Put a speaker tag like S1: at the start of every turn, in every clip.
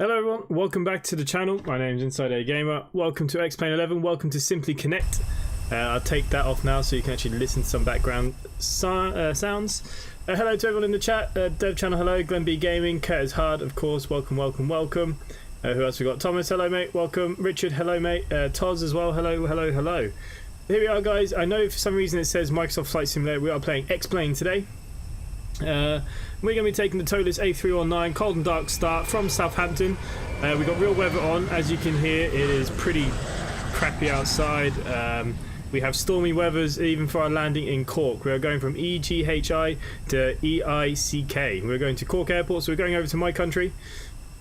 S1: Hello everyone, welcome back to the channel. My name is InsideAgameR. Welcome to X-Plane 11. Welcome to Simply Connect. I'll take that off now so you can actually listen to some background sounds. Hello to everyone in the chat. Dev Channel, hello. Glenn B Gaming, Curtis Hard, of course. Welcome. Who else we got? Thomas, hello mate. Welcome. Richard, hello mate. Toz as well. Hello. Here we are, guys. I know for some reason it says Microsoft Flight Simulator. We are playing X-Plane today. We're going to be taking the toliss A319, cold and dark start from Southampton. We've got real weather on, as you can hear. It is pretty crappy outside. We have stormy weathers even for our landing in Cork. We are going from EGHI to EICK. We're going to Cork Airport, so we're going over to my country.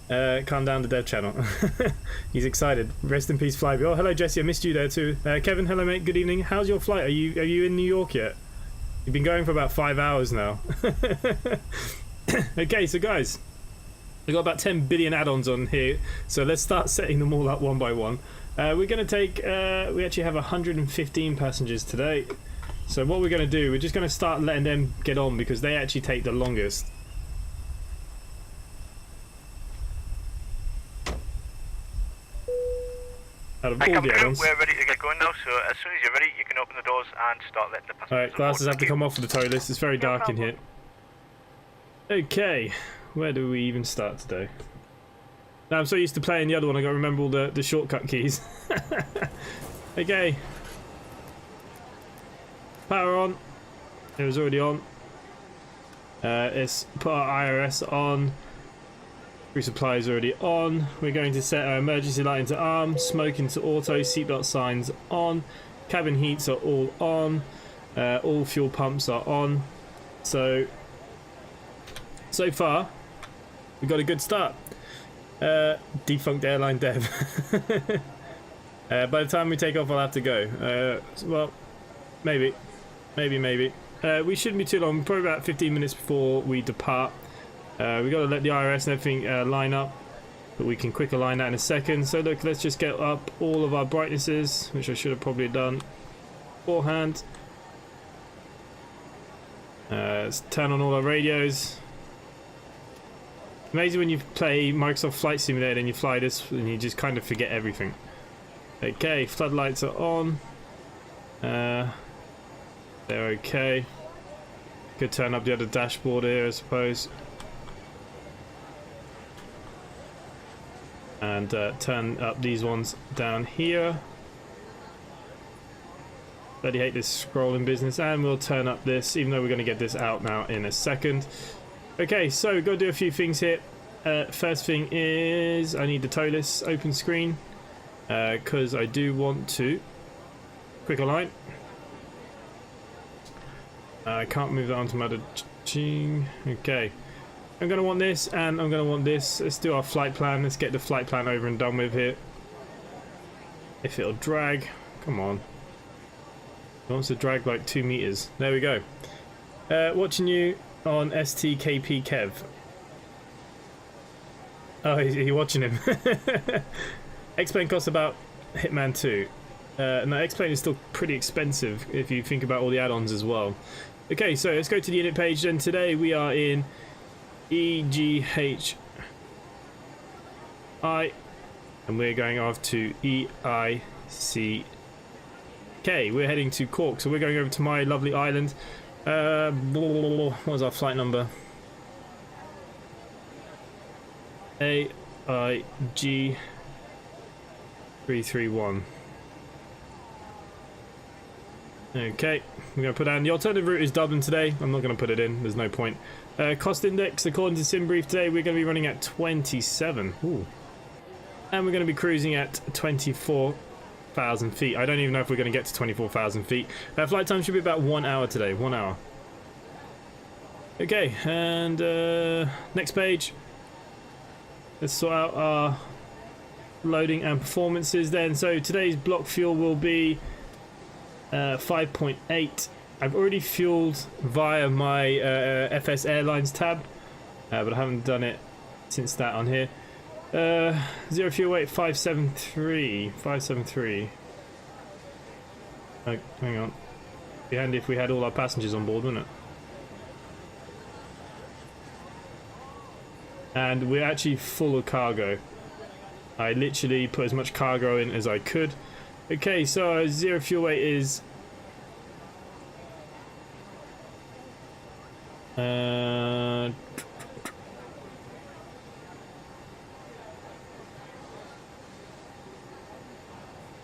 S1: Calm down, the Dev Channel. He's excited. Rest in peace, Flyby. Oh, hello Jesse, I missed you there too. Kevin, hello mate, good evening. How's your flight? Are you in New York yet? You've been going for about 5 hours now. Okay, so guys, we've got about 10 billion add-ons on here, so let's start setting them all up one by one. We're going to take, we actually have 115 passengers today. So what we're going to do, we're just going to start letting them get on because they actually take the longest. Out of all the add-ons.
S2: We're ready to get going now, so as soon as you're ready, you can open the doors and start letting the passengers.
S1: Alright, glasses have to come off for the toliss. It's very dark in here. Okay, where do we even start today? Now, I'm so used to playing the other one, I gotta remember all the shortcut keys. Okay. Power on. It was already on. Let's put our IRS on. Resupply is already on. We're going to set our emergency light into arm, smoke into auto, seatbelt signs on, cabin heats are all on, all fuel pumps are on. So far, we've got a good start. Defunct airline dev. By the time we take off, I'll have to go. Well, maybe. We shouldn't be too long, probably about 15 minutes before we depart. We've got to let the IRS and everything line up, but we can quick align that in a second. So look, let's just get up all of our brightnesses, which I should have probably done beforehand. Let's turn on all our radios. Amazing when you play Microsoft Flight Simulator and you fly this and you just kind of forget everything. Okay, floodlights are on. They're okay. Could turn up the other dashboard here, I suppose. And turn up these ones down here. Bloody hate this scrolling business. And we'll turn up this, even though we're going to get this out now in a second. Okay, so we've got to do a few things here. First thing is I need the toliss open screen because I do want to quick align. I can't move that onto my other ching. Okay. I'm going to want this and I'm going to want this. Let's do our flight plan. Let's get the flight plan over and done with here. If it'll drag. Come on. It wants to drag like 2 meters. There we go. Watching you on STKP Kev. Oh, you're watching him. X-Plane costs about Hitman 2. No, X-Plane is still pretty expensive if you think about all the add-ons as well. Okay, so let's go to the unit page. Then today we are in EGHI and we're going off to EICK. We're heading to Cork, so we're going over to my lovely island. What was our flight number? AIG 331. Okay, we're going to put down the alternative route is Dublin today. I'm not going to put it in, there's no point. Cost index, according to SimBrief today, we're going to be running at 27. Ooh. And we're going to be cruising at 24,000 feet. I don't even know if we're going to get to 24,000 feet. Flight time should be about 1 hour today, 1 hour. Okay, and next page. Let's sort out our loading and performances then. So today's block fuel will be 5.8. I've already fueled via my FSAirlines tab, but I haven't done it since that on here. Zero fuel weight 573. Oh, hang on. It'd be handy if we had all our passengers on board, wouldn't it? And we're actually full of cargo. I literally put as much cargo in as I could. Okay, so our zero fuel weight is 5.7.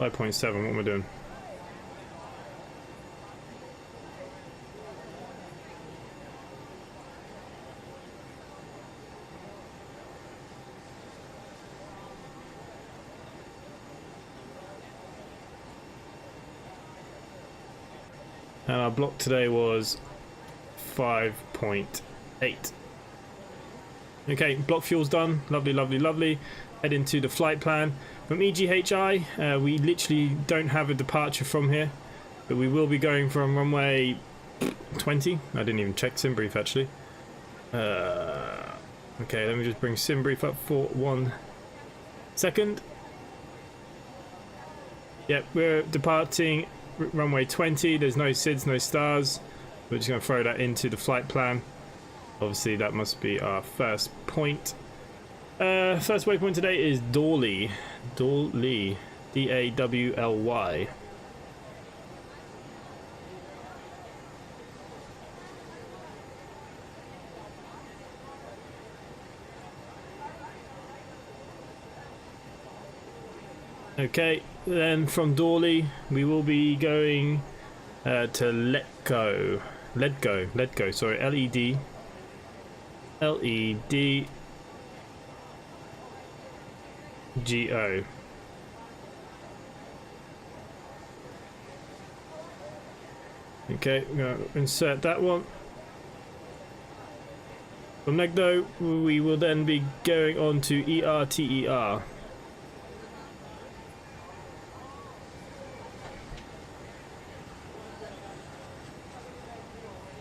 S1: What am I doing? And our block today was 5.8. Okay, block fuel's done. Lovely, lovely, lovely. Head into the flight plan. From EGHI, we literally don't have a departure from here, but we will be going from runway 20. I didn't even check sim brief actually. Okay, let me just bring sim brief up for 1 second. Yep, we're departing runway 20. There's no SIDS, no stars. We're just going to throw that into the flight plan. Obviously that must be our first point. First waypoint today is Dawley. Dawley. D-A-W-L-Y. Okay, then from Dawley we will be going to Ledgo, sorry, L-E-D G-O. Okay, we're going to insert that one. From Ledgo we will then be going on to ERTER.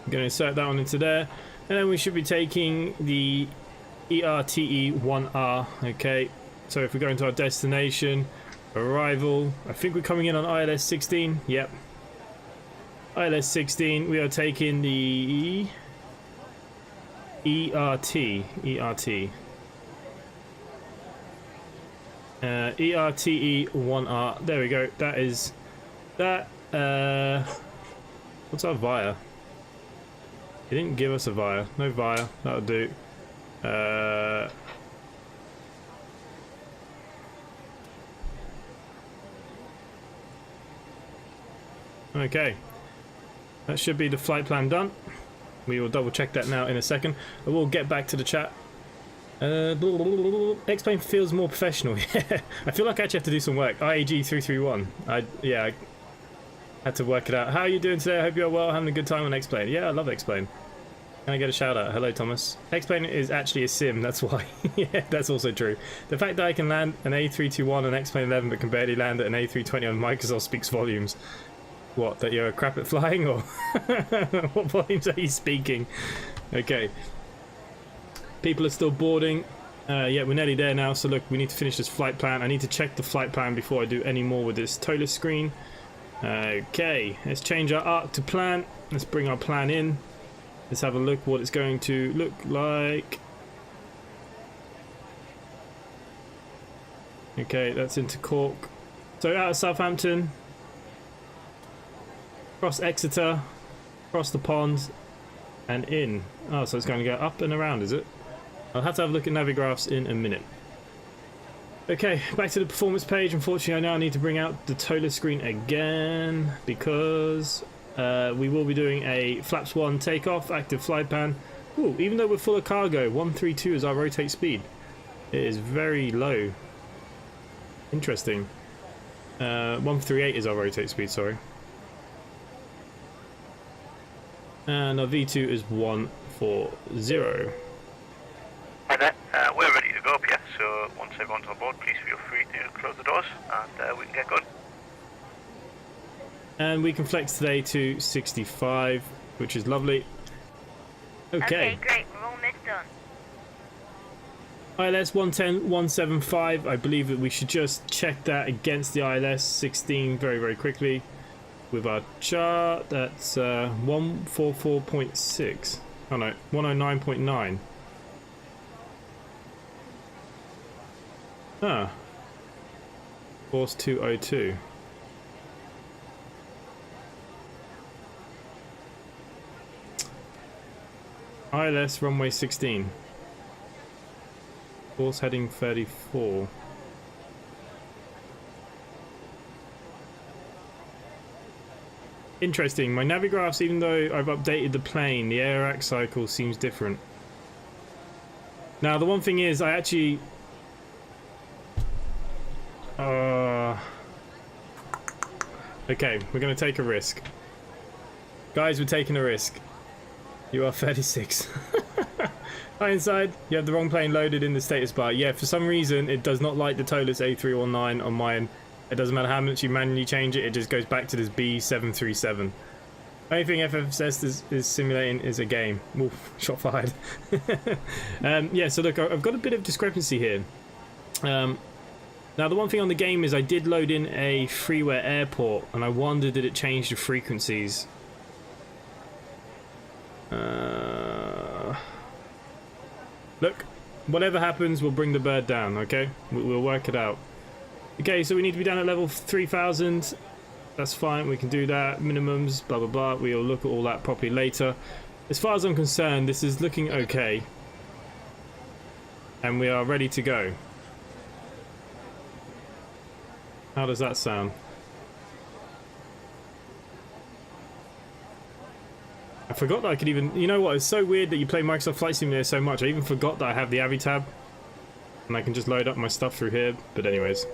S1: I'm going to insert that one into there, and then we should be taking the ERTE1R. Okay, so if we go into our destination, arrival, I think we're coming in on ILS 16. Yep, ILS 16. We are taking the ERTE1R. There we go. That is that. What's our via? He didn't give us a via. No via. That'll do. Okay. That should be the flight plan done. We will double check that now in a second. I will get back to the chat. X-Plane feels more professional. I feel like I actually have to do some work. IAG 331. I had to work it out. How are you doing today? I hope you're well, having a good time on X-Plane. Yeah, I love X-Plane. Can I get a shout out? Hello, Thomas. X-Plane is actually a sim, that's why. Yeah, that's also true. The fact that I can land an A321 on X-Plane 11 but can barely land at an A320 on Microsoft speaks volumes. What, that you're a crap at flying, or what volumes are you speaking? Okay. People are still boarding. Yeah, we're nearly there now, so look, we need to finish this flight plan. I need to check the flight plan before I do any more with this toliss screen. Okay, let's change our arc to plan. Let's bring our plan in. Let's have a look what it's going to look like. Okay, that's into Cork. So out of Southampton, across Exeter, across the pond, and in. Oh, so it's going to go up and around, is it? I'll have to have a look at Navigraphs in a minute. Okay, back to the performance page. Unfortunately, I now need to bring out the toliss screen again because we will be doing a flaps 1 takeoff, active flight plan. Ooh, even though we're full of cargo, 132 is our rotate speed. It is very low. Interesting. 138 is our rotate speed, sorry. And our V2 is 140.
S2: Hi there, we're ready to go up here, so once everyone's on board, please feel free to close the doors and we can get going.
S1: And we can flex today to 65, which is lovely. Okay,
S3: great, we're almost done.
S1: ILS 110, 175, I believe that we should just check that against the ILS 16 very, very quickly. With our chart, that's 144.6. Oh no, 109.9. Ah, Course 202. ILS runway 16. Course heading 34. Interesting. My navigraphs, even though I've updated the plane, the air cycle seems different. Now, the one thing is, I actually... Okay, we're going to take a risk. Guys, we're taking a risk. You are 36. Hi, Inside. You have the wrong plane loaded in the status bar. Yeah, for some reason, it does not like the toliss A319 on mine. It doesn't matter how much you manually change it, it just goes back to this B737. Only thing FSS is simulating is a game. Oof, shot fired. Yeah, so look, I've got a bit of discrepancy here. Now, the one thing on the game is I did load in a freeware airport, and I wondered did it change the frequencies. Look, whatever happens, we'll bring the bird down, okay? We'll work it out. Okay, so we need to be down at level 3000. That's fine, we can do that. Minimums, blah, blah, blah. We'll look at all that properly later. As far as I'm concerned, this is looking okay. And we are ready to go. How does that sound? I forgot that I could even... You know what? It's so weird that you play Microsoft Flight Simulator so much. I even forgot that I have the AVI tab. And I can just load up my stuff through here. But anyways.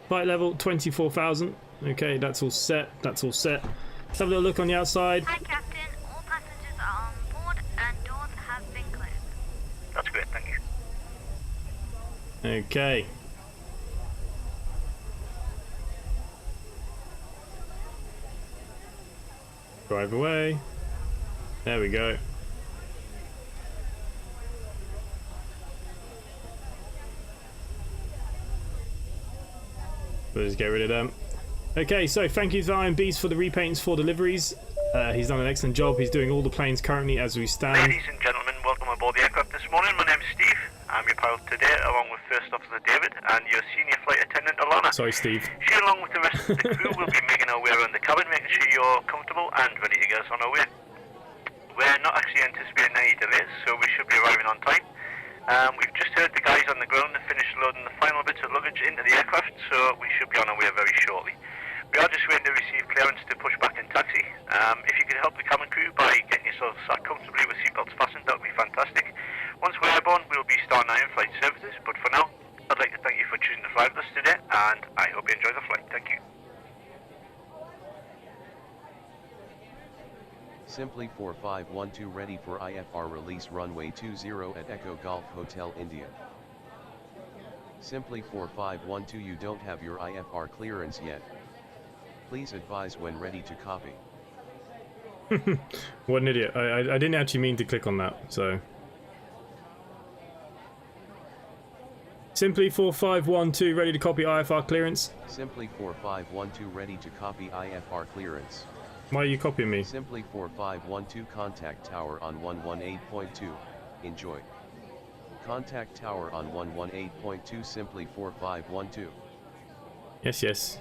S1: Flight level 24,000. Okay, that's all set. That's all set. Let's have a little look on the outside.
S3: Hi, Captain. All passengers are on board and doors have been cleared.
S2: That's great, thank you.
S1: Okay. Drive away. There we go. We'll just get rid of them. Okay, so thank you to Iron Beast for the repaints for deliveries. He's done an excellent job. He's doing all the planes currently as we stand.
S2: Ladies and gentlemen, welcome aboard the aircraft this morning. My name's Steve. I'm your pilot today, along with First Officer David and your Senior Flight Attendant Alana.
S1: Sorry, Steve.
S2: She, along with the rest of the crew, will be making our way around the cabin, making sure you're comfortable and ready to get us on our way. We're not actually anticipating any delays, so we should be arriving on time. We've just heard the guys on the ground have finished loading the final bits of luggage into the aircraft, so we should be on our way very shortly. We are just waiting to receive clearance to push back and taxi. If you could help the cabin crew by getting yourselves sat comfortably with seatbelts fastened, that would be fantastic. Once we're airborne, we'll be starting our in-flight services, but for now, I'd like to thank you for choosing to fly with us today, and I hope you enjoy the flight. Thank you.
S4: Simply 4512 ready for IFR release runway 20 at Echo Golf Hotel India. Simply 4512 you don't have your IFR clearance yet. Please advise when ready to copy.
S1: What an idiot. I didn't actually mean to click on that, so... Simply 4512 ready to copy IFR clearance.
S4: Simply 4512 ready to copy IFR clearance.
S1: Why are you copying me?
S4: Simply 4512 contact tower on 118.2. Enjoy. Contact tower on 118.2 simply 4512.
S1: Yes, yes.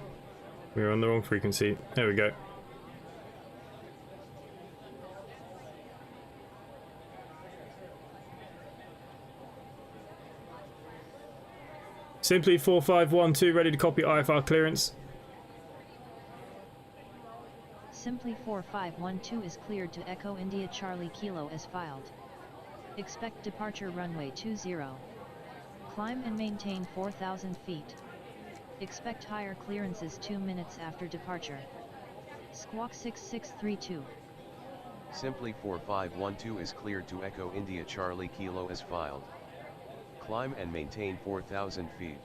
S1: We're on the wrong frequency. There we go. Simply 4512 ready to copy IFR clearance.
S5: Simply 4512 is cleared to Echo India Charlie Kilo as filed. Expect departure runway 20. Climb and maintain 4,000 feet. Expect higher clearances 2 minutes after departure. Squawk 6632.
S4: Simply 4512 is cleared to Echo India Charlie Kilo as filed. Climb and maintain 4,000 feet.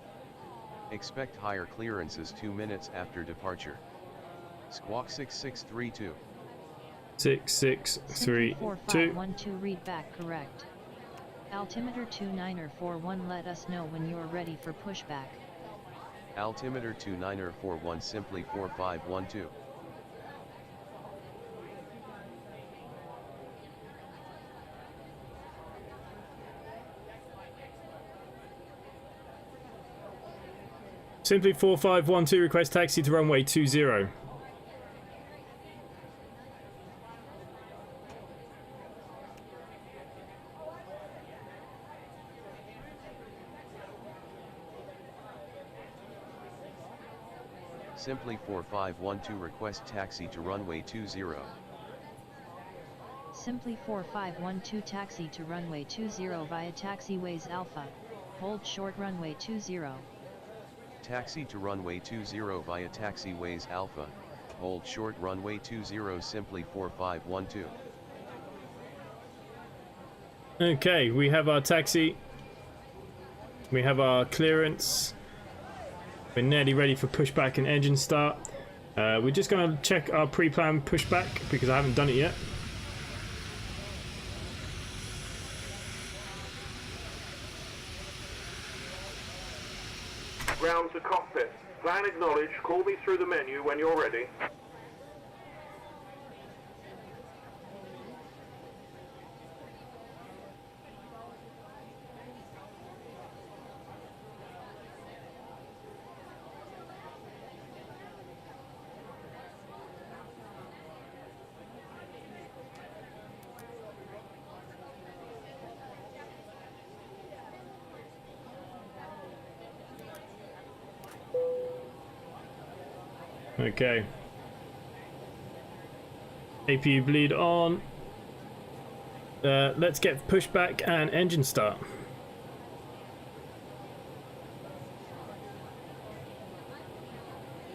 S4: Expect higher clearances 2 minutes after departure. Squawk 6632.
S1: 6632.
S5: 4512 read back correct. Altimeter 29er41 let us know when you are ready for pushback.
S4: Altimeter 29er41 simply 4512.
S1: Simply 4512, request taxi to runway 20.
S4: Simply 4512, request taxi to runway 20.
S5: Simply 4512, taxi to runway 20 via taxiways Alpha. Hold short runway 20.
S4: Taxi to runway 20 via taxiways Alpha. Hold short runway 20, simply 4512.
S1: Okay, we have our taxi. We have our clearance. We're nearly ready for pushback and engine start. We're just going to check our pre-planned pushback because I haven't done it yet.
S6: Ground to cockpit. Plan acknowledged. Call me through the menu when you're ready.
S1: Okay. APU bleed on. Let's get pushback and engine start.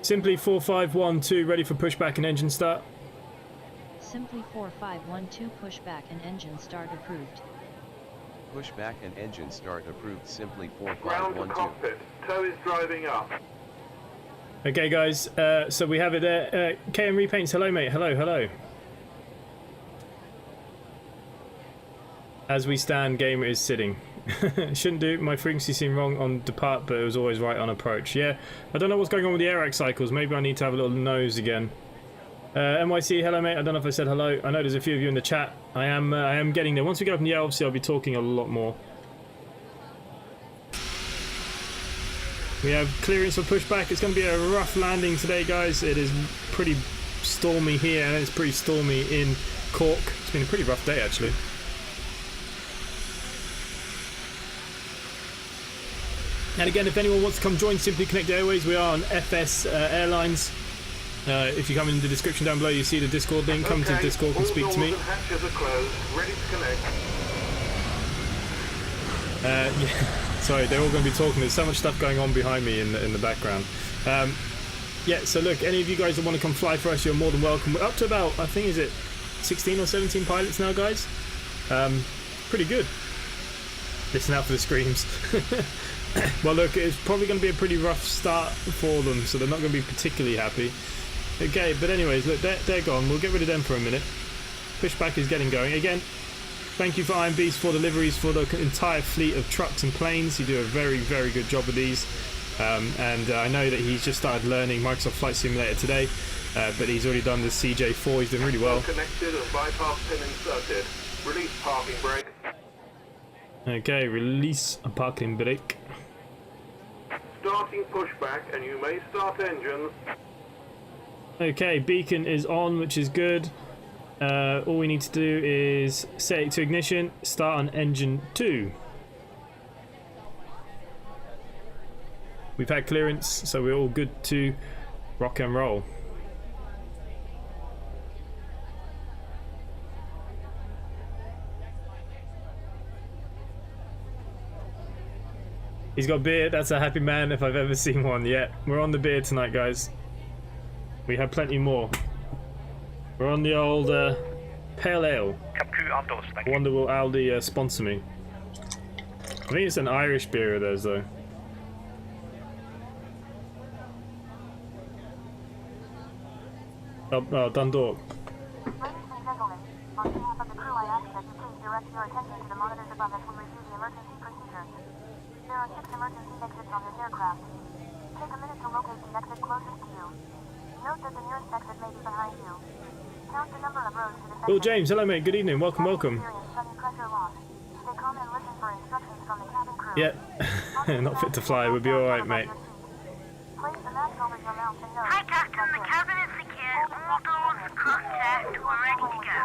S1: Simply 4512, ready for pushback and engine start.
S5: Simply 4512, pushback and engine start approved.
S4: Pushback and engine start approved, simply
S6: Ground to
S4: 4512.
S6: cockpit. Tow is driving up.
S1: Okay, guys, so we have it there. KM Repaints, hello, mate. Hello, hello. As we stand, gamer is sitting. Shouldn't do. My frequency seemed wrong on depart, but it was always right on approach. Yeah, I don't know what's going on with the AICK cycles. Maybe I need to have a little nose again. NYC, hello, mate. I don't know if I said hello. I know there's a few of you in the chat. I am getting there. Once we get up in the air, obviously, I'll be talking a lot more. We have clearance for pushback. It's going to be a rough landing today, guys. It is pretty stormy here, and it's pretty stormy in Cork. It's been a pretty rough day, actually. And again, if anyone wants to come join Simply Connect Airways, we are on FSAirlines. If you come in the description down below, you see the Discord link. Come to the Discord and speak to me.
S6: All doors and hatches are closed. Ready to connect.
S1: Yeah. Sorry, they're all going to be talking. There's so much stuff going on behind me in the background. Yeah, so look, any of you guys that want to come fly for us, you're more than welcome. We're up to about, I think, is it 16 or 17 pilots now, guys? Pretty good. Listen out for the screams. Well, look, it's probably going to be a pretty rough start for them, so they're not going to be particularly happy. Okay, but anyways, look, they're gone. We'll get rid of them for a minute. Pushback is getting going. Again, thank you for Iron Beast for deliveries for the entire fleet of trucks and planes. You do a very, very good job with these. And I know that he's just started learning Microsoft Flight Simulator today, but he's already done the CJ4. He's doing really well.
S6: Connected and bypass pin inserted. Release parking brake.
S1: Okay, release a parking brake.
S6: Starting pushback, and you may start engines.
S1: Okay, beacon is on, which is good. All we need to do is set it to ignition, start on engine 2. We've had clearance, so we're all good to rock and roll. He's got beer, that's a happy man if I've ever seen one. Yeah, we're on the beer tonight, guys. We have plenty more. We're on the old pale ale. I wonder will Aldi sponsor me. I think it's an Irish beer of theirs though. Oh, Dundalk.
S3: Ladies and gentlemen, on behalf of the crew, I ask that you please direct your attention to the monitors above as we review the emergency procedures. There are 6 emergency exits on this aircraft. Take a minute to locate the exit closest to you. Note that the nearest exit may be behind you. Count the number of rows to the
S1: Bill James, hello mate, good evening, welcome, welcome.
S3: Stay calm and listen for instructions from the cabin crew.
S1: Yeah, not fit to fly, we'll be alright, mate.
S3: over your mouth and nose.
S7: Hi, Captain. The cabin is secure. All doors contact. We're ready to go.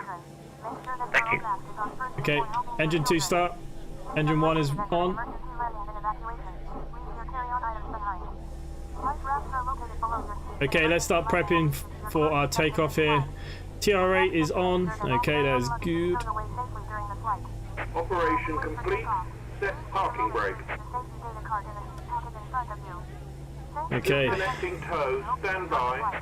S3: Make sure that
S2: Thank
S3: your
S2: you.
S3: own mask is on first
S1: Okay,
S3: before helping
S1: engine 2
S3: children.
S1: start. Engine 1 is on.
S3: Emergency landing and evacuation. Leave your carry-on items behind. Life rafts are located below your seat.
S1: Okay, let's start prepping for our takeoff here. TR8 is on. Okay, that's good.
S3: Turn away safely during the flight.
S6: Operation complete. Set parking brake.
S3: The safety data card in the seat pocket in front of you.
S1: Okay.
S6: Connecting toes. Stand by.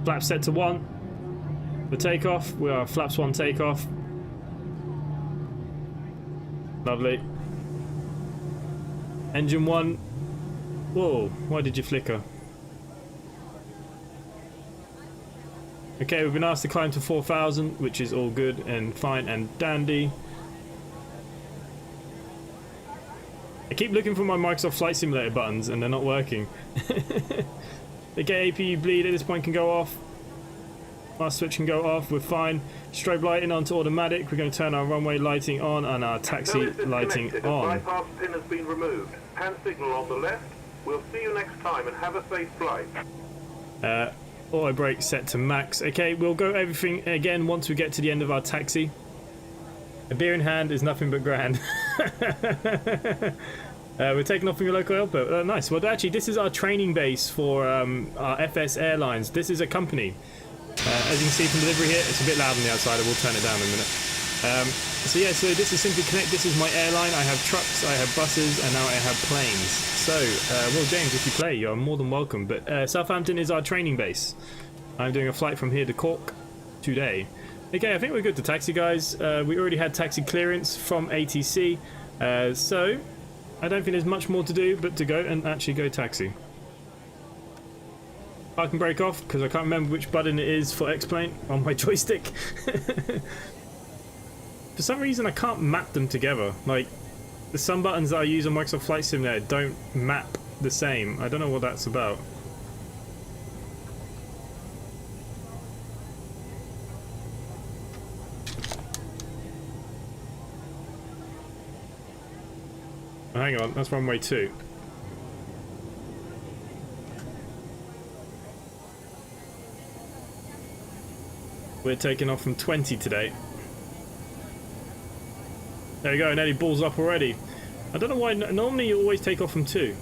S1: Flap set to 1. The takeoff. We are flaps 1 takeoff. Lovely. Engine 1. Whoa, why did you flicker? Okay, we've been asked to climb to 4,000, which is all good and fine and dandy. I keep looking for my Microsoft Flight Simulator buttons and they're not working. Okay, APU bleed at this point can go off. Our switch can go off, we're fine. Strobe lighting onto automatic. We're going to turn our runway lighting on and our taxi
S6: Toes is
S1: lighting
S6: connected. A
S1: on.
S6: bypass pin has been removed. Hand signal on the left. We'll see you next time and have a safe flight.
S1: Auto brake set to max. Okay, we'll go everything again once we get to the end of our taxi. A beer in hand is nothing but grand. We're taking off from your local airport. Nice. Well, actually, this is our training base for our FSAirlines. This is a company. As you can see from the delivery here, it's a bit loud on the outside. I will turn it down in a minute. So yeah, so this is Simply Connect. This is my airline. I have trucks, I have buses, and now I have planes. So, well, James, if you play, you're more than welcome. But Southampton is our training base. I'm doing a flight from here to Cork today. Okay, I think we're good to taxi, guys. We already had taxi clearance from ATC. So, I don't think there's much more to do but to go and actually go taxi. I can break off because I can't remember which button it is for X-Plane on my joystick. For some reason I can't map them together. Like, some buttons that I use on Microsoft Flight Simulator don't map the same. I don't know what that's about. Oh, hang on, that's runway 2. We're taking off from 20 today. There we go, nearly balls up already. I don't know why, normally you always take off from 2.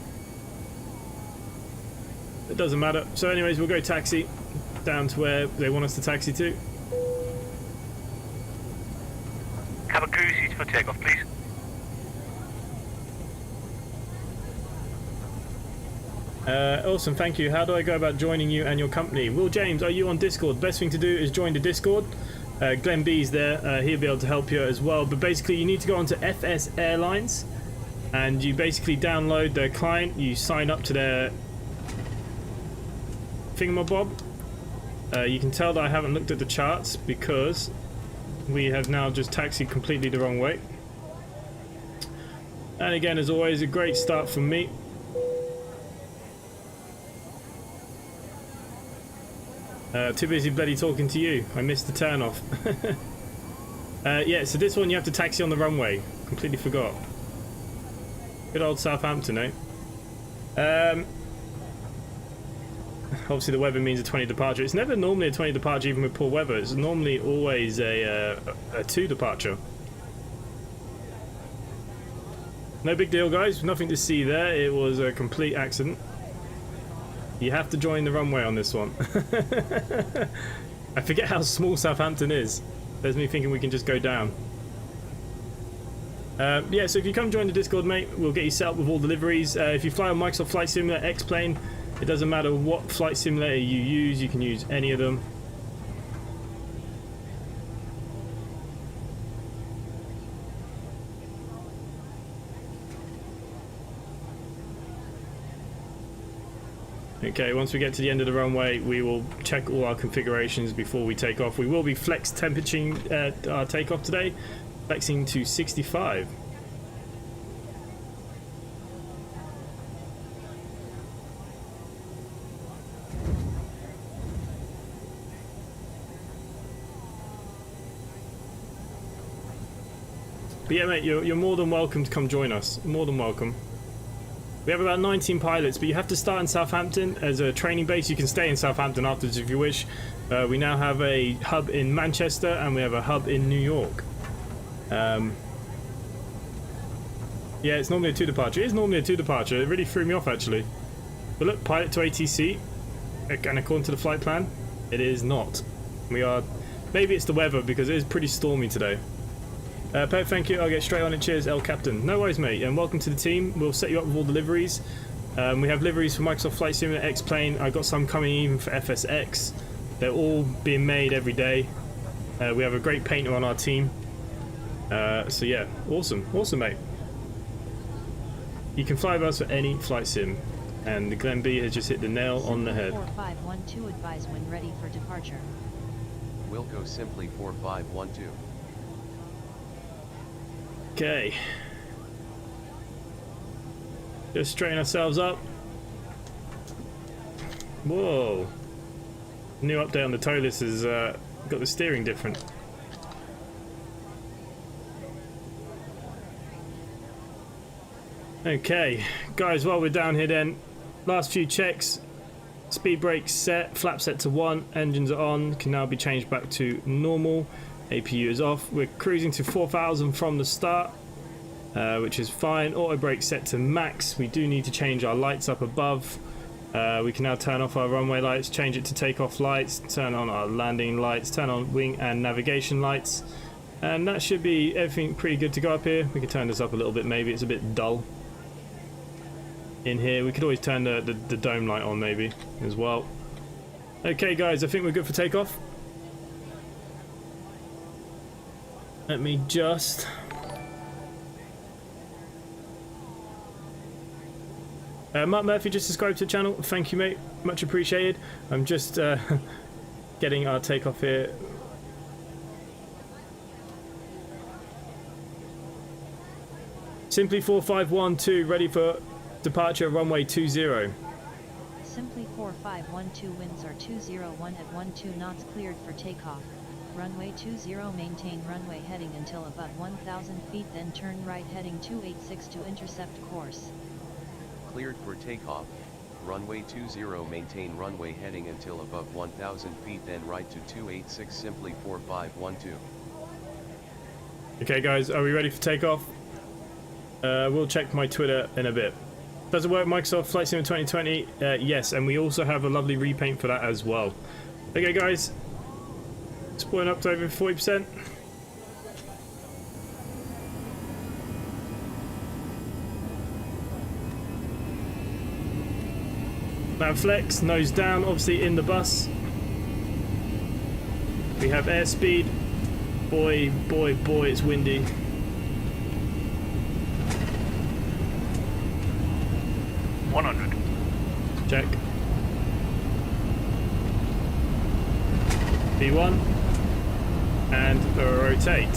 S1: It doesn't matter. So anyways, we'll go taxi down to where they want us to taxi to.
S2: Have a cruise seat for takeoff, please.
S1: Awesome, thank you. How do I go about joining you and your company? Will James, are you on Discord? Best thing to do is join the Discord. Glenn B's there. He'll be able to help you as well. But basically, you need to go onto FSAirlines, and you basically download their client. You sign up to their thingamabob. You can tell that I haven't looked at the charts because we have now just taxied completely the wrong way. And again, as always, a great start from me. Too busy bloody talking to you. I missed the turn off. Yeah, so this one you have to taxi on the runway. Completely forgot. Good old Southampton, eh? Obviously the weather means a 20 departure. It's never normally a 20 departure even with poor weather. It's normally always a 2 departure. No big deal, guys. Nothing to see there. It was a complete accident. You have to join the runway on this one. I forget how small Southampton is. There's me thinking we can just go down. Yeah, so if you come join the Discord, mate, we'll get you set up with all deliveries. If you fly on Microsoft Flight Simulator X-Plane, it doesn't matter what flight simulator you can use any of them. Okay, once we get to the end of the runway, we will check all our configurations before we take off. We will be flex temperaturing our takeoff today, flexing to 65. But yeah, mate, you're more than welcome to come join us. More than welcome. We have about 19 pilots, but you have to start in Southampton as a training base. You can stay in Southampton afterwards if you wish. We now have a hub in Manchester and we have a hub in New York. Yeah, it's normally a 2 departure. It is normally a 2 departure. It really threw me off, actually. But look, pilot to ATC. And according to the flight plan, it is not. We are... Maybe it's the weather, because it is pretty stormy today. Pep, thank you. I'll get straight on it. Cheers, El Captain. No worries, mate. And welcome to the team. We'll set you up with all the liveries. We have liveries for Microsoft Flight Simulator, X-Plane. I got some coming even for FSX. They're all being made every day. We have a great painter on our team. So yeah, awesome. Awesome, mate. You can fly with us for any flight sim. And the Glen B has just hit the nail on the head.
S5: 4512 advise when ready for departure.
S4: Wilco simply 4512.
S1: Okay. Just straighten ourselves up. Whoa. New update on the toliss has got the steering different. Okay, guys, while we're down here then, last few checks. Speed brakes set, flap set to 1, engines are on, can now be changed back to normal. APU is off. We're cruising to 4,000 from the start, which is fine. Auto brake set to max. We do need to change our lights up above. We can now turn off our runway lights, change it to takeoff lights, turn on our landing lights, turn on wing and navigation lights. And that should be everything pretty good to go up here. We can turn this up a little bit, maybe it's a bit dull. In here, we could always turn the dome light on maybe as well. Okay guys, I think we're good for takeoff. Let me just... Mark Murphy just subscribed to the channel. Thank you, mate. Much appreciated. I'm just getting our takeoff here. Simply 4512, ready for departure runway 20.
S5: Simply 4512 winds are 201 at 12 knots cleared for takeoff. Runway 20 maintain runway heading until above 1,000 feet, then turn right heading 286 to intercept course.
S4: Cleared for takeoff. Runway 20 maintain runway heading until above 1,000 feet, then right to 286 simply 4512.
S1: Okay guys, are we ready for takeoff? We'll check my Twitter in a bit. Does it work, Microsoft Flight Sim 2020? Yes, and we also have a lovely repaint for that as well. Okay guys, it's pulling up to over 40%. Now flex, nose down, obviously in the bus. We have airspeed. Boy, boy, boy, it's windy. Check. V1 and rotate.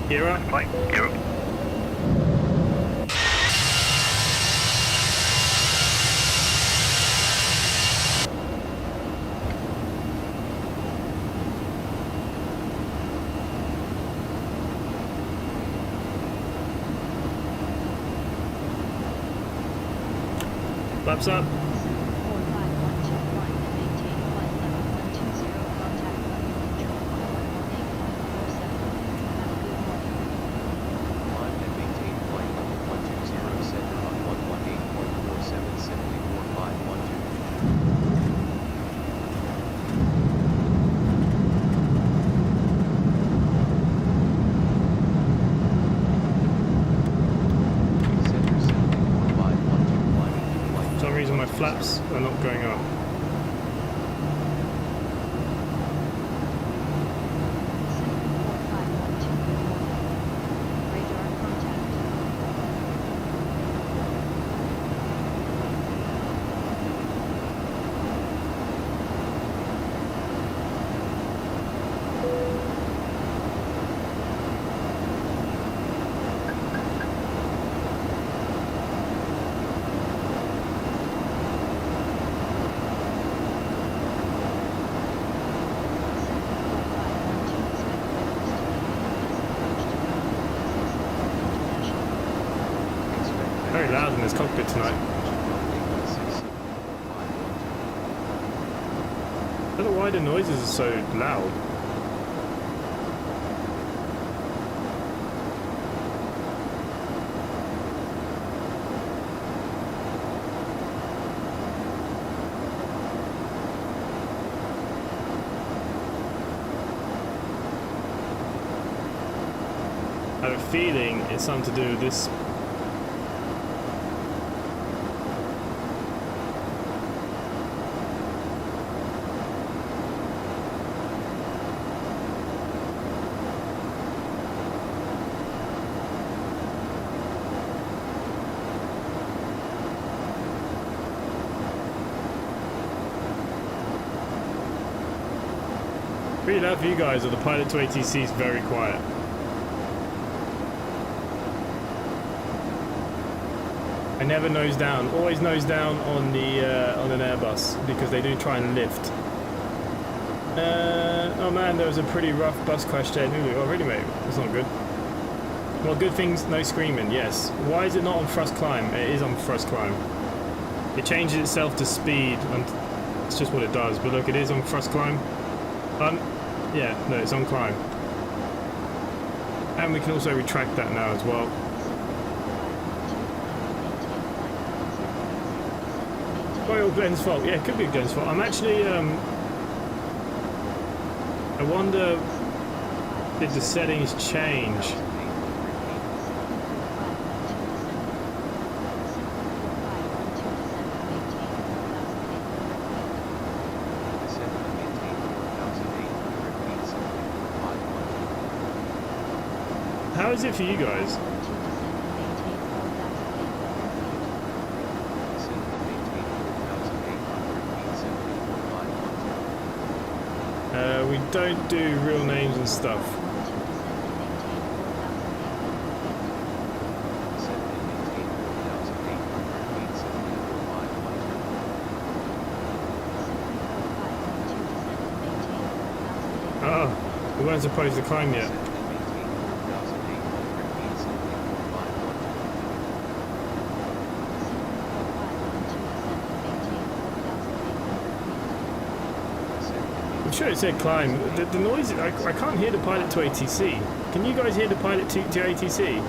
S1: Gear up.
S2: Flight, gear up.
S1: Flaps up. Flaps are not going up. cockpit tonight. I don't know why the noises are so loud. I have a feeling it's something to do with this. Pretty loud for you guys, or the pilot to ATC is very quiet. I never nose down. Always nose down on the on an Airbus because they do try and lift. Oh man, there was a pretty rough bus crash there. Oh really, mate? That's not good. Well, good things, no screaming. Yes. Why is it not on thrust climb? It is on thrust climb. It changes itself to speed, and it's just what it does. But look, it is on thrust climb. Yeah, no, it's on climb. And we can also retract that now as well. Well, Glenn's fault. Yeah, it could be Glenn's fault. I'm actually, I wonder, did the settings change? How is it for you guys? We don't do real names and stuff. Oh, we weren't supposed to climb yet. I'm sure it said climb. The noise, I can't hear the pilot to ATC. Can you guys hear the pilot to ATC?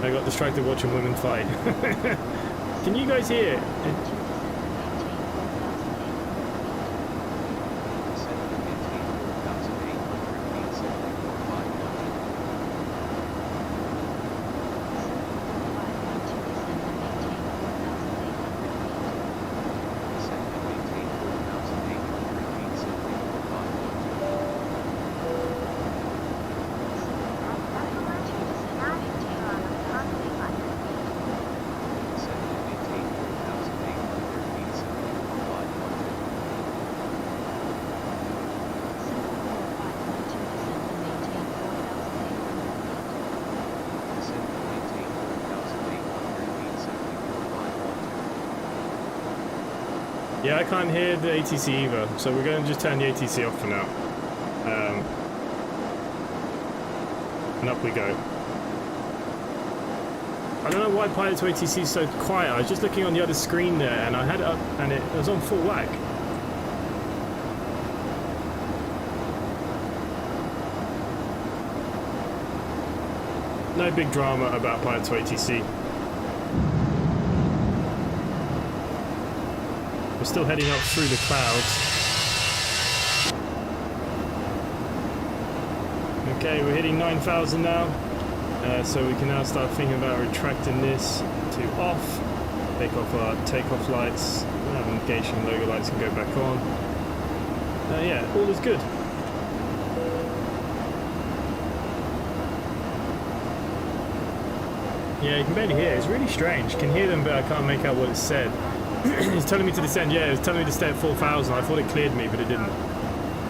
S1: I got distracted watching women fight. Can you guys hear it? Yeah, I can't hear the ATC either, so we're going to just turn the ATC off for now. And up we go. I don't know why pilot to ATC is so quiet. I was just looking on the other screen there, and I had it up, and it was on full whack. No big drama about pilot to ATC. We're still heading up through the clouds. Okay, we're hitting 9,000 now, so we can now start thinking about retracting this to off, take off our takeoff lights, navigation logo lights can go back on. Yeah, all is good. Yeah, you can barely hear it. It's really strange. You can hear them, but I can't make out what it said. It's telling me to descend. Yeah, it was telling me to stay at 4,000. I thought it cleared me, but it didn't.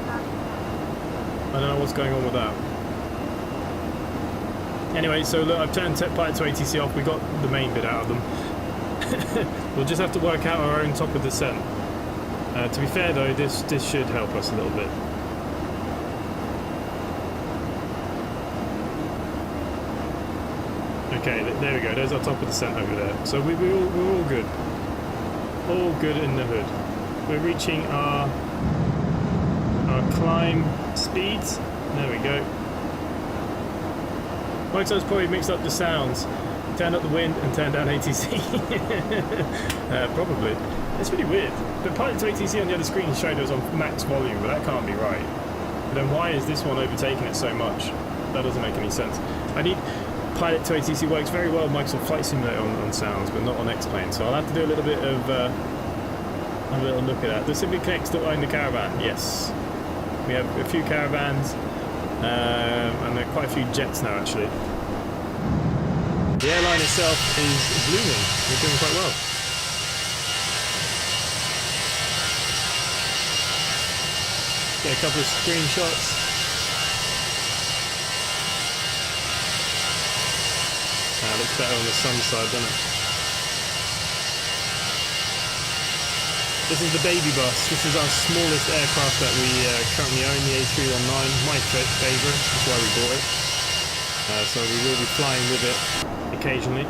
S1: I don't know what's going on with that. Anyway, so look, I've turned pilot to ATC off. We got the main bit out of them. We'll just have to work out our own top of descent. To be fair though, this should help us a little bit. Okay, there we go. There's our top of descent over there. So we're all good. All good in the hood. We're reaching our climb speeds. There we go. Microsoft's probably mixed up the sounds. Turned up the wind and turned down ATC. Probably. It's really weird. The pilot to ATC on the other screen showed it was on max volume, but that can't be right. But then why is this one overtaking it so much? That doesn't make any sense. I need... Pilot to ATC works very well Microsoft Flight Simulator on sounds, but not on X-Plane. So I'll have to do a little bit of a little look at that. Does Simply Connect still own the caravan? Yes. We have a few caravans, and there are quite a few jets now actually. The airline itself is blooming. We're doing quite well. Get a couple of screenshots. Looks better on the sun side, doesn't it? This is the baby bus. This is our smallest aircraft that we currently own, the A319. My favourite, that's why we bought it. So we will be flying with it occasionally.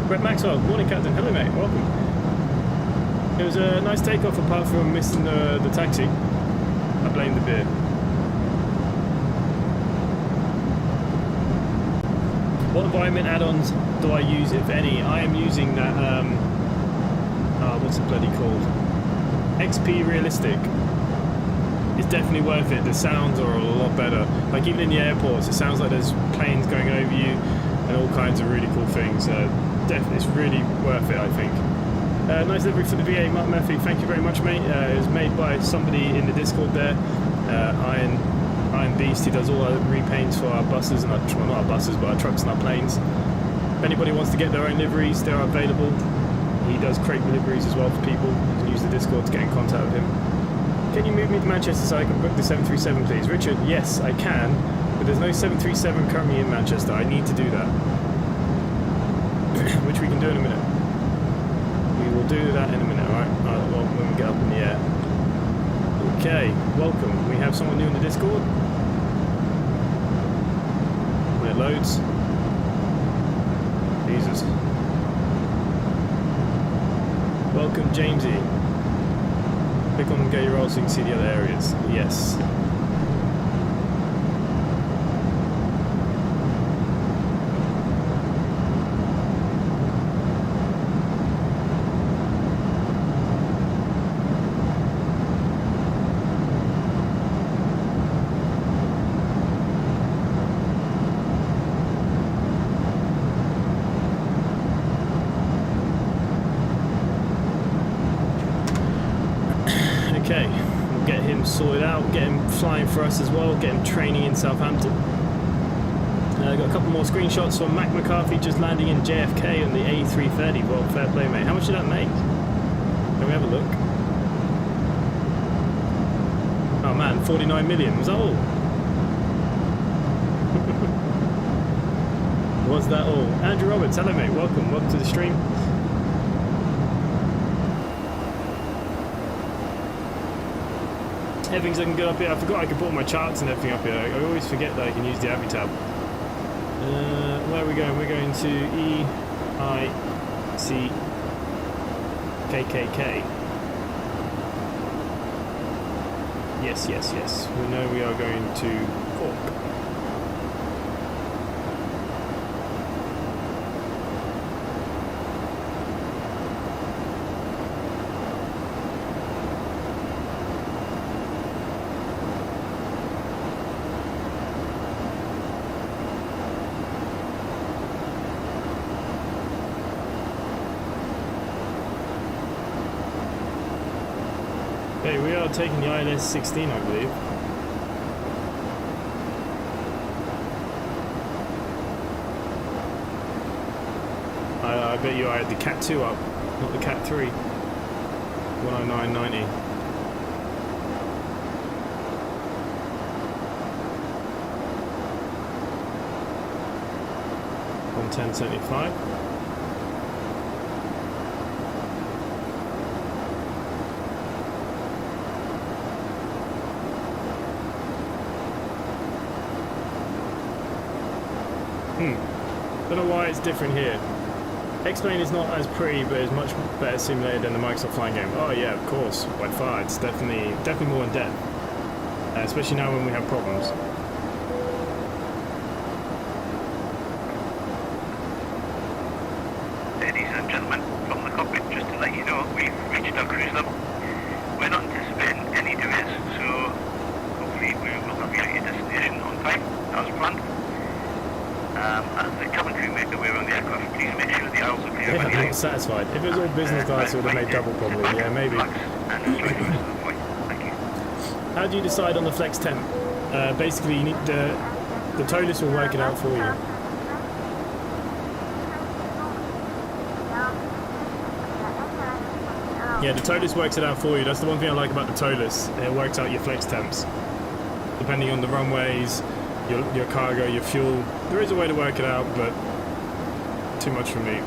S1: Brett Maxwell, morning Captain. Hello mate, welcome. It was a nice takeoff apart from missing the taxi. I blame the beer. What environment add-ons do I use, if any? I am using that, what's it bloody called? XP Realistic. It's definitely worth it. The sounds are a lot better. Like even in the airports, it sounds like there's planes going over you and all kinds of really cool things. Definitely, it's really worth it, I think. Nice livery for the VA, Mark Murphy. Thank you very much, mate. It was made by somebody in the Discord there. Iron Beast. He does all our repaints for our buses and our, well, not our buses, but our trucks and our planes. If anybody wants to get their own liveries, they are available. He does crate liveries as well for people. You can use the Discord to get in contact with him. Can you move me to Manchester so I can book the 737, please? Richard, yes, I can, but there's no 737 currently in Manchester. I need to do that, which we can do in a minute. We will do that in a minute, alright? Well, when we get up in the air. Okay, welcome. We have someone new in the Discord. When it loads. Jesus. Welcome, Jamesy. Click on Get Your Roll so you can see the other areas. Yes. Okay, we'll get him sorted out, get him flying for us as well, get him training in Southampton. Got a couple more screenshots from Mac McCarthy just landing in JFK on the A330. Well, fair play, mate. How much did that make? Can we have a look? Oh man, 49 million. Was that all? Was that all? Andrew Roberts, hello mate, welcome to the stream. Everything's looking good up here. I forgot I could put all my charts and everything up here. I always forget that I can use the Abby tab. Where are we going? We're going to EICK. Yes. We know we are going to Cork. Okay, we are taking the ILS 16, I believe. I bet you I had the Cat 2 up, not the Cat 3. 109.90. On 10.75. Don't know why it's different here. X-Plane is not as pretty, but it's much better simulated than the Microsoft flying game. Oh yeah, of course, by far. It's definitely more in depth, especially now when we have problems.
S2: Ladies and gentlemen, from the cockpit, just to let you know, we've reached our cruise level. We're not anticipating any delays, so hopefully we will have you at your destination on time, as planned. As the cabin crew make their way around the aircraft, please make sure the aisles are clear.
S1: Yeah, I'm not satisfied. If it was all business class, it would have made double probably. Yeah, maybe.
S2: And enjoy the rest of the flight. Thank you.
S1: How do you decide on the flex temp? Basically, you need the toliss will work it out for you. Yeah, the toliss works it out for you. That's the one thing I like about the toliss. It works out your flex temps. Depending on the runways, your cargo, your fuel. There is a way to work it out, but too much for me.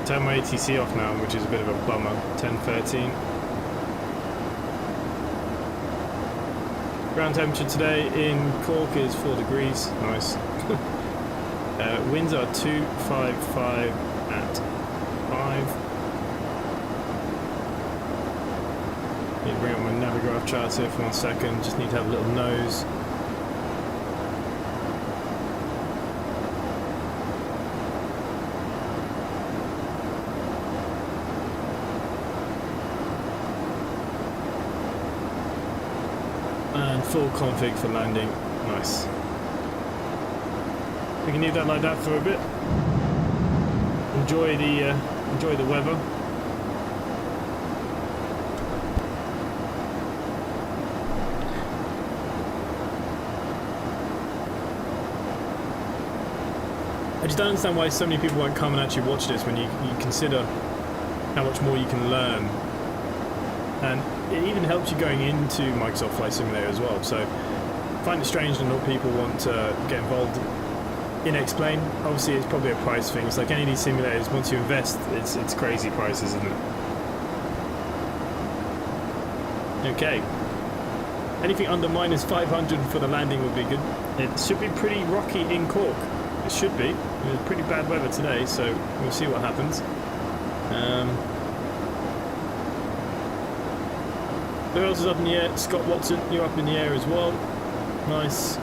S1: Turn my ATC off now, which is a bit of a bummer. 10:13. Ground temperature today in Cork is 4 degrees. Nice. Winds are 255 at 5. Need to bring up my Navigraph charts here for 1 second. Just need to have a little nose. And full config for landing. Nice. We can leave that like that for a bit. Enjoy the weather. I just don't understand why so many people won't come and actually watch this when you consider how much more you can learn. And it even helps you going into Microsoft Flight Simulator as well. So I find it strange that not people want to get involved in X-Plane. Obviously it's probably a price thing. It's like any of these simulators, once you invest, it's crazy prices, isn't it? Okay. Anything under minus 500 for the landing would be good. It should be pretty rocky in Cork. It should be. It's pretty bad weather today, so we'll see what happens. Who else is up in the air? Scott Watson, you're up in the air as well. Nice.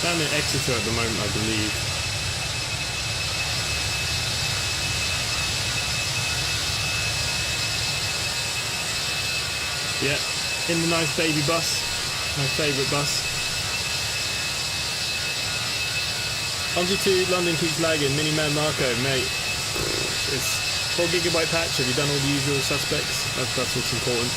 S1: Down in Exeter at the moment, I believe. Yeah, in the nice baby bus, my favourite bus. OMG 2, London keeps lagging, Miniman Marco, mate. It's 4 gigabyte patch, have you done all the usual suspects? That's what's important.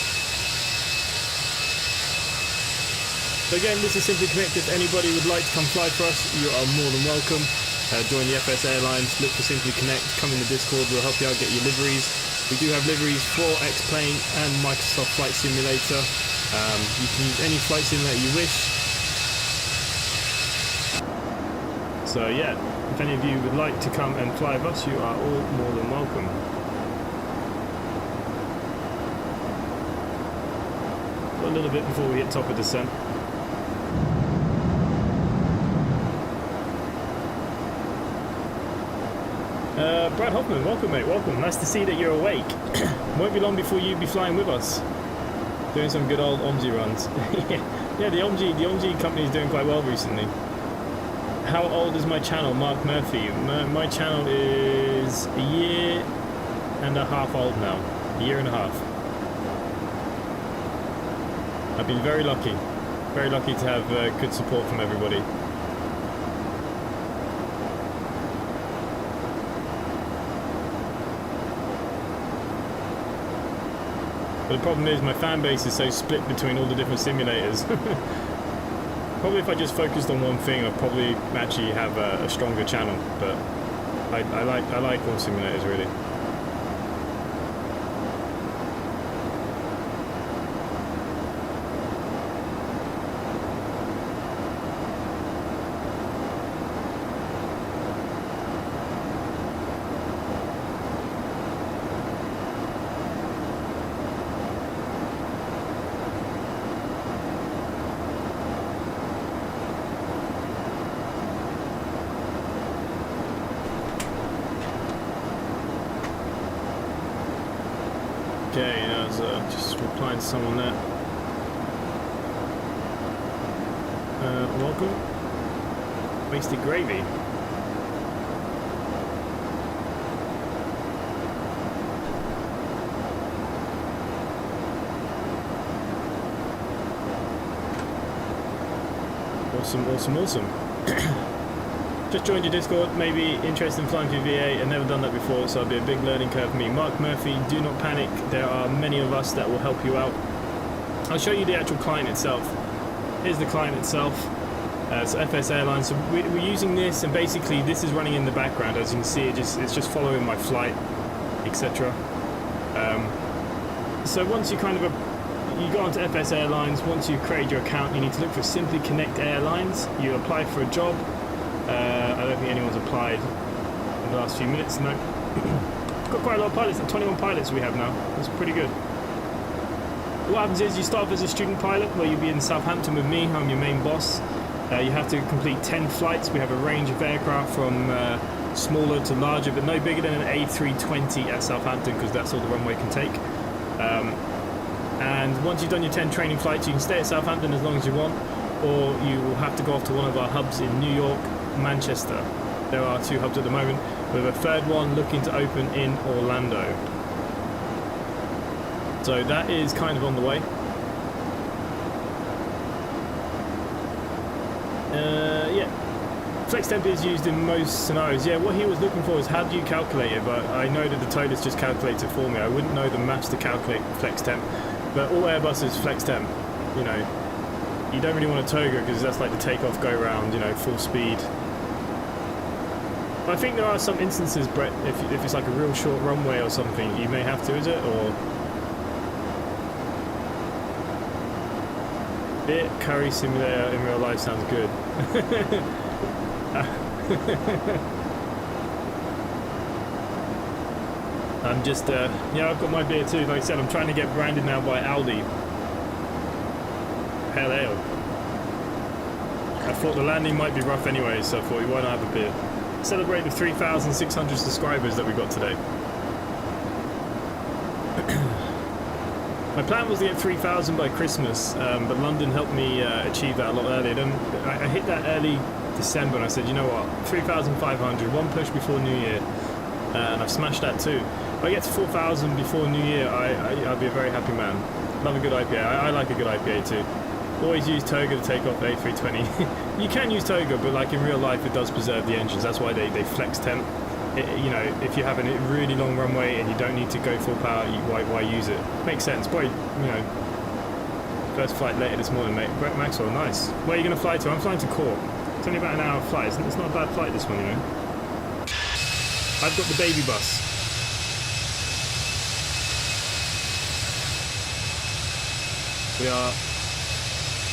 S1: So again, this is Simply Connect. If anybody would like to come fly for us, you are more than welcome. Join the FSAirlines, look for Simply Connect, come in the Discord, we'll help you out, get your liveries. We do have liveries for X-Plane and Microsoft Flight Simulator. You can use any flight simulator you wish. So yeah, if any of you would like to come and fly with us, you are all more than welcome. A little bit before we hit top of descent. Brad Hoffman, welcome mate, welcome. Nice to see that you're awake. Won't be long before you'll be flying with us. Doing some good old OMG runs. Yeah, the OMG company is doing quite well recently. How old is my channel, Mark Murphy? My channel is a year and a half old now. A year and a half. I've been very lucky to have good support from everybody. But the problem is my fan base is so split between all the different simulators. Probably if I just focused on one thing, I'd probably actually have a stronger channel. But I like all simulators really. Okay, I was just replying to someone there. Welcome. Wasted gravy. Awesome. Just joined your Discord, maybe interested in flying through VA and never done that before, so it'll be a big learning curve for me. Mark Murphy, do not panic, there are many of us that will help you out. I'll show you the actual client itself. Here's the client itself, so FSAirlines. So we're using this, and basically this is running in the background. As you can see, it's just following my flight, etc. So once you you go onto FSAirlines, once you've created your account, you need to look for Simply Connect Airlines. You apply for a job. I don't think anyone's applied in the last few minutes. No. Got quite a lot of pilots. 21 pilots we have now. That's pretty good. What happens is you start off as a student pilot, where you'll be in Southampton with me. I'm your main boss. You have to complete 10 flights. We have a range of aircraft from smaller to larger, but no bigger than an A320 at Southampton, because that's all the runway can take. And once you've done your 10 training flights, you can stay at Southampton as long as you want, or you will have to go off to one of our hubs in New York, Manchester. There are 2 hubs at the moment, with a 3rd one looking to open in Orlando. So that is kind of on the way. Yeah, flex temp is used in most scenarios. Yeah, what he was looking for is how do you calculate it, but I know that the toliss just calculates it for me. I wouldn't know the maths to calculate flex temp, but all Airbus is flex temp. You know, you don't really want a toga because that's like the takeoff go round, you know, full speed. I think there are some instances, Brett, if it's like a real short runway or something, you may have to, is it? Or bit curry simulator in real life sounds good. I'm just, yeah, I've got my beer too. Like I said, I'm trying to get branded now by Aldi. Pale ale. I thought the landing might be rough anyway, so I thought, why not have a beer? Celebrate the 3,600 subscribers that we got today. My plan was to get 3,000 by Christmas, but London helped me achieve that a lot earlier. Then I hit that early December, and I said, you know what, 3,500, one push before New Year, and I've smashed that too. If I get to 4,000 before New Year, I'll be a very happy man. Love a good IPA. I like a good IPA too. Always use toga to take off the A320. You can use toga, but like in real life, it does preserve the engines. That's why they flex temp. You know, if you have a really long runway and you don't need to go full power, why use it? Makes sense. Boy, you know, first flight later this morning, mate. Brett Maxwell, nice. Where are you going to fly to? I'm flying to Cork. It's only about an hour flight. It's not a bad flight, this one, you know. I've got the baby bus. We are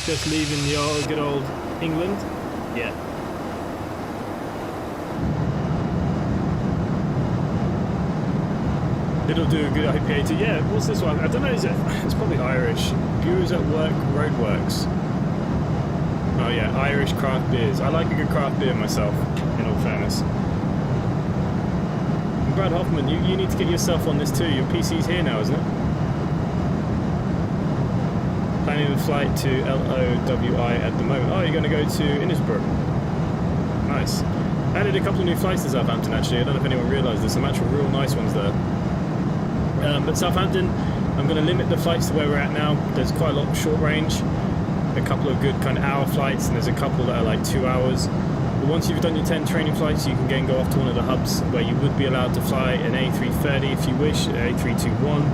S1: just leaving the good old England. Yeah. It'll do a good IPA too. Yeah, what's this one? I don't know, it's probably Irish. Brewers at Work Roadworks. Oh yeah, Irish craft beers. I like a good craft beer myself, in all fairness. And Brad Hoffman, you need to get yourself on this too. Your PC's here now, isn't it? Planning a flight to LOWI at the moment. Oh, you're going to go to Innisbrook. Nice. Added a couple of new flights to Southampton actually. I don't know if anyone realised there's some actual real nice ones there. But Southampton, I'm going to limit the flights to where we're at now. There's quite a lot of short range, a couple of good kind of hour flights, and there's a couple that are like 2 hours. But once you've done your 10 training flights, you can again go off to one of the hubs where you would be allowed to fly an A330 if you wish, an A321.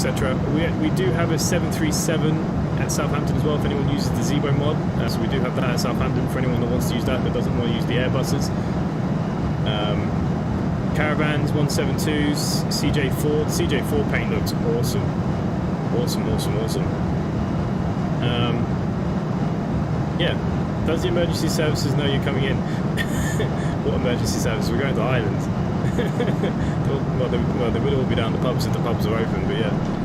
S1: etc. We do have a 737 at Southampton as well if anyone uses the Zebo mod. So we do have that at Southampton for anyone that wants to use that but doesn't want to use the Airbuses. Caravans, 172s, CJ4. The CJ4 paint looks awesome. Awesome. Yeah. Does the emergency services know you're coming in? What emergency service? We're going to Ireland. well, they would all be down the pubs if the pubs are open, but yeah.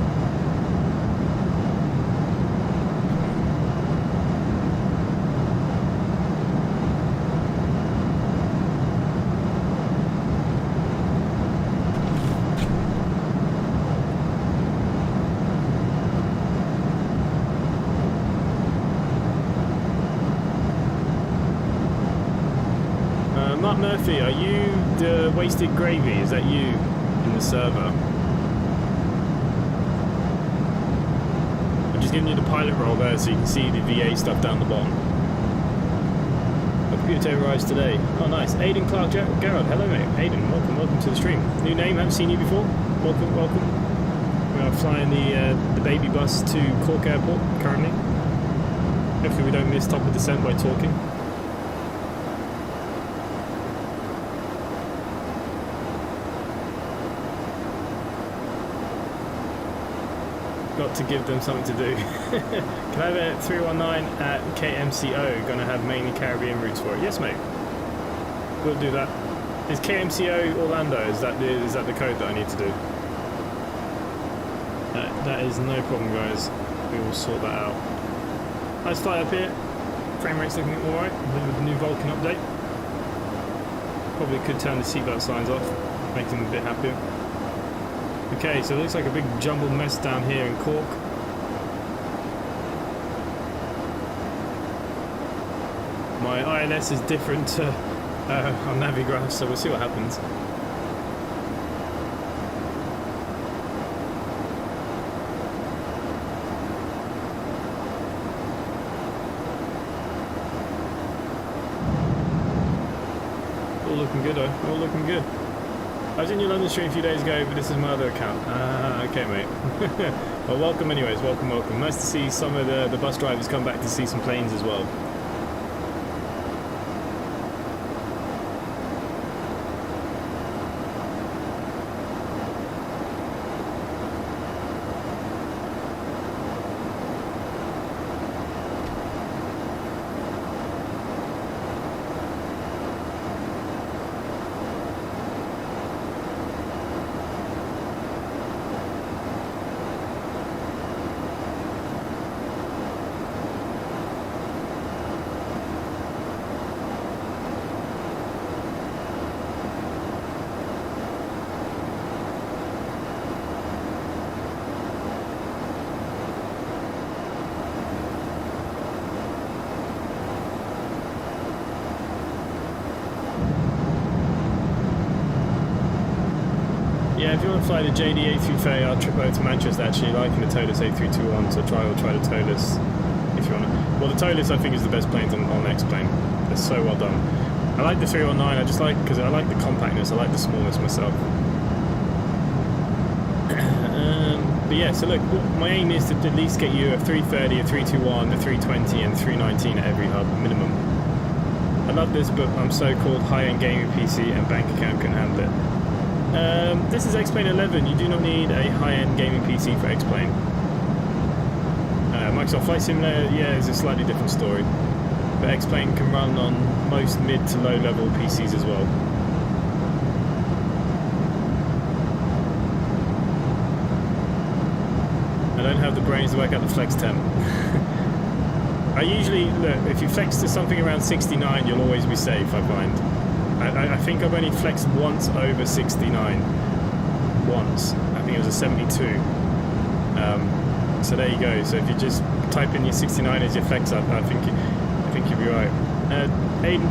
S1: Mark Murphy, are you the Wasted Gravy? Is that you in the server? I'm just giving you the pilot roll there so you can see the VA stuff down the bottom. My computer arrives today. Oh nice. Aidan Clark Gerald, hello mate. Aidan, welcome to the stream. New name, haven't seen you before. Welcome. We are flying the baby bus to Cork Airport currently. Hopefully we don't miss top of descent by talking. Got to give them something to do. Can I have a 319 at KMCO? Gonna have mainly Caribbean routes for it. Yes, mate. We'll do that. Is KMCO Orlando? Is that the code that I need to do? That is no problem, guys. We will sort that out. Nice flight up here. Frame rate's looking alright with the new Vulcan update. Probably could turn the seatbelt signs off, make them a bit happier. Okay, so it looks like a big jumbled mess down here in Cork. My ILS is different to on Navigraph, so we'll see what happens. All looking good though, all looking good. I was in your London stream a few days ago, but this is my other account. Okay, mate. Well, welcome anyways, welcome. Nice to see some of the bus drivers come back to see some planes as well. Yeah, if you want to fly the JD A330, I'll trip over to Manchester actually, liking the toliss A321, so try the toliss if you want to. Well, the toliss I think is the best planes on X-Plane. They're so well done. I like the 319, I just like, because I like the compactness, I like the smallness myself. But yeah, so look, my aim is to at least get you a 330, a 321, a 320 and 319 at every hub, minimum. I love this, but I'm so-called high-end gaming PC and bank account couldn't handle it. This is X-Plane 11. You do not need a high-end gaming PC for X-Plane. Microsoft Flight Simulator, yeah, is a slightly different story. But X-Plane can run on most mid to low-level PCs as well. I don't have the brains to work out the flex temp. I usually, look, if you flex to something around 69, you'll always be safe, I find. I think I've only flexed once over 69. Once. I think it was a 72. So there you go. So if you just type in your 69 as your flex up, I think you'll be right. Aiden,